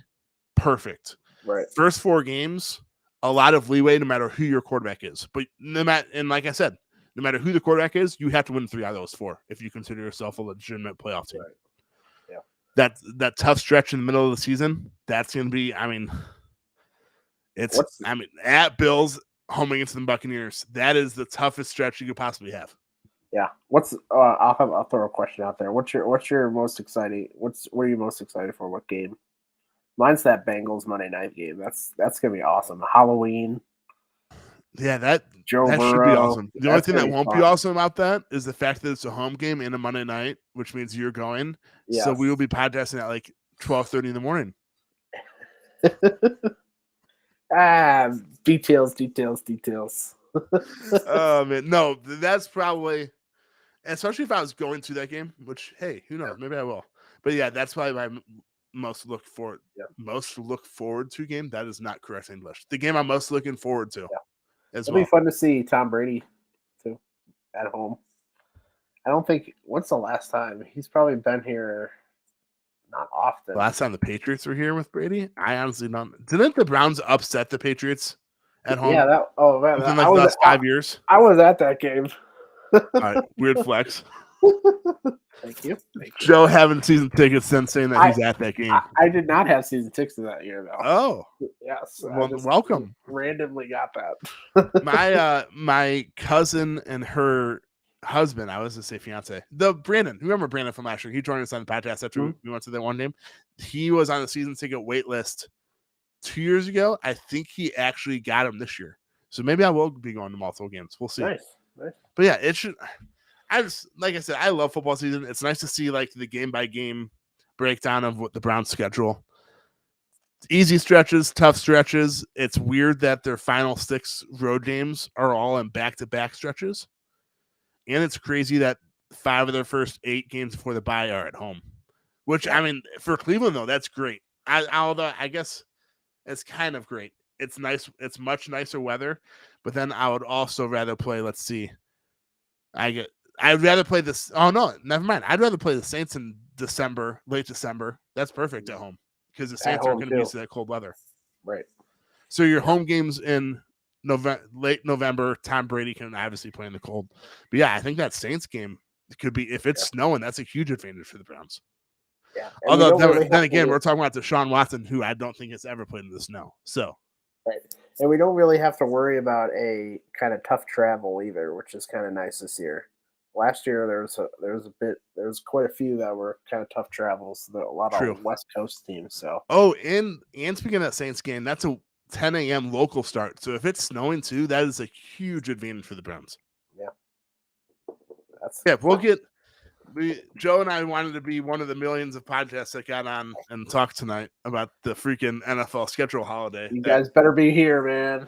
perfect. Right. First 4 games, a lot of leeway no matter who your quarterback is. But and like I said, no matter who the quarterback is, you have to win 3 out of those 4 if you consider yourself a legitimate playoff team. Right. Yeah. That tough stretch in the middle of the season, that's going to be, at Bills, home against the Buccaneers, that is the toughest stretch you could possibly have. Yeah. I'll throw a question out there. What's your most exciting? What are you most excited for? What game? Mine's that Bengals Monday night game. That's gonna be awesome. Halloween. Yeah, that should be awesome. The only thing that won't be awesome about that is the fact that it's a home game and a Monday night, which means you're going. Yes. So we will be podcasting at like 12:30 in the morning. Details. Oh man, no, that's probably, especially if I was going to that game, which, hey, who knows, maybe I will. But yeah, that's probably my most look forward to game. That is not correct English. The game I'm most looking forward to. It'll be fun to see Tom Brady too at home. I don't think, what's the last time? He's probably been here not often. Last time the Patriots were here with Brady? I honestly don't. Didn't the Browns upset the Patriots at home? Yeah, man, Within like the last 5 years? I was at that game. All right, weird flex. Thank you. Joe having season tickets since saying that he's at that game. I did not have season tickets that year though. Oh, yes. well, welcome. Randomly got that. My cousin and her husband, I was gonna say fiance, Brandon. Remember Brandon from last year? He joined us on the podcast after we went to that one game. He was on the season ticket wait list 2 years ago. I think he actually got him this year. So maybe I will be going to multiple games. We'll see. Nice. But yeah, it should. I just, like I said, I love football season. It's nice to see like the game by game breakdown of what the Browns schedule. Easy stretches, tough stretches. It's weird that their final 6 road games are all in back-to-back stretches. And it's crazy that 5 of their first 8 games before the bye are at home. Which, I mean, for Cleveland, though, that's great. Although I guess it's kind of great. It's nice. It's much nicer weather. But then I would also rather play, let's see. I'd rather play this. Oh, no, never mind. I'd rather play the Saints in December, late December. That's perfect at home because the Saints aren't going to be used to that cold weather. Right. So your home games in late November, Tom Brady can obviously play in the cold. But yeah, I think that Saints game could be, if it's snowing, that's a huge advantage for the Browns. Yeah. Although then again, we're talking about Deshaun Watson, who I don't think has ever played in the snow. So. Right. And we don't really have to worry about a kind of tough travel either, which is kind of nice this year. Last year there was quite a few that were kind of tough travels. A lot of West Coast teams. So and speaking of that Saints game, that's a 10 a.m. local start. So if it's snowing too, that is a huge advantage for the Browns. Yeah. Joe and I wanted to be one of the millions of podcasts that got on and talked tonight about the freaking NFL schedule holiday. You guys better be here, man.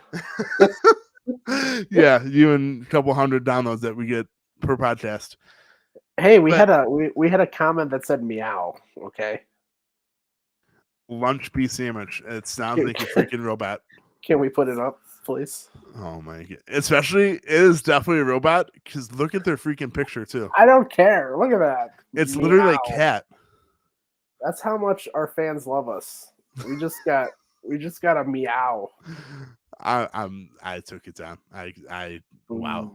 Yeah, you and a couple hundred downloads that we get per podcast. Hey, we had a comment that said meow. Okay. Lunch bee sandwich. It sounds like a freaking robot. Can we put it up, please? Oh my god! Especially, it is definitely a robot because look at their freaking picture too. I don't care. Look at that. It's literally a cat. That's how much our fans love us. We just got a meow. I took it down. Wow.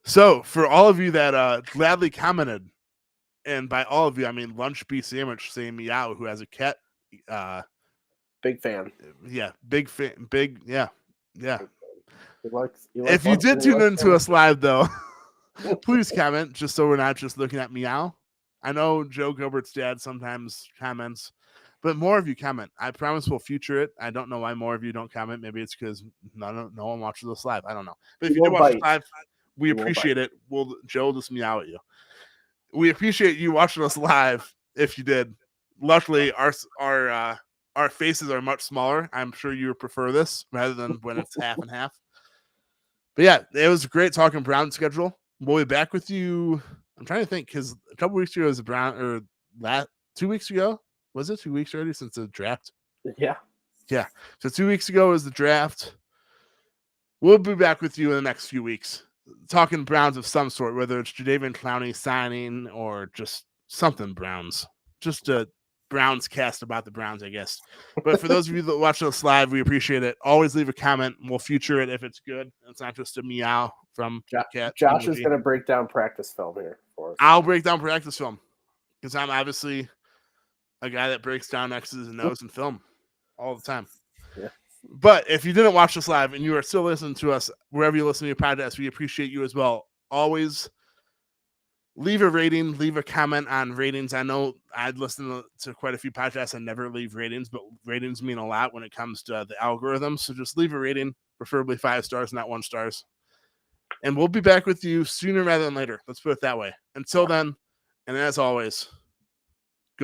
So for all of you that gladly commented, and by all of you I mean Lunch Bee Sandwich saying meow, who has a cat. Big fan. Yeah, big fan. Big, yeah. He likes if you did tune into us live though, please comment just so we're not just looking at meow. I know Joe Gilbert's dad sometimes comments, but more of you comment. I promise we'll feature it. I don't know why more of you don't comment. Maybe it's because no one watches us live. I don't know. But if you did watch us live, we appreciate it. Joe will just meow at you. We appreciate you watching us live if you did. Luckily, our faces are much smaller. I'm sure you would prefer this rather than when it's half and half. But yeah, it was great talking Brown schedule. We'll be back with you. I'm trying to think because a couple weeks ago was a Brown, or 2 weeks ago. Was it 2 weeks already since the draft? Yeah. Yeah. So 2 weeks ago was the draft. We'll be back with you in the next few weeks talking Browns of some sort, whether it's Jadeveon Clowney signing or just something Browns. Just a Browns cast about the Browns, I guess. But for those of you that watch us live, we appreciate it. Always leave a comment. We'll feature it if it's good. It's not just a meow from cat. Josh is going to break down practice film here for us. I'll break down practice film because I'm obviously a guy that breaks down X's and O's in film all the time. Yeah. But if you didn't watch us live and you are still listening to us wherever you listen to your podcast, we appreciate you as well. Always leave a rating, leave a comment on ratings. I know I'd listen to quite a few podcasts and never leave ratings, but ratings mean a lot when it comes to the algorithm. So just leave a rating, preferably 5 stars, not 1 stars. And we'll be back with you sooner rather than later. Let's put it that way. Until then, and as always,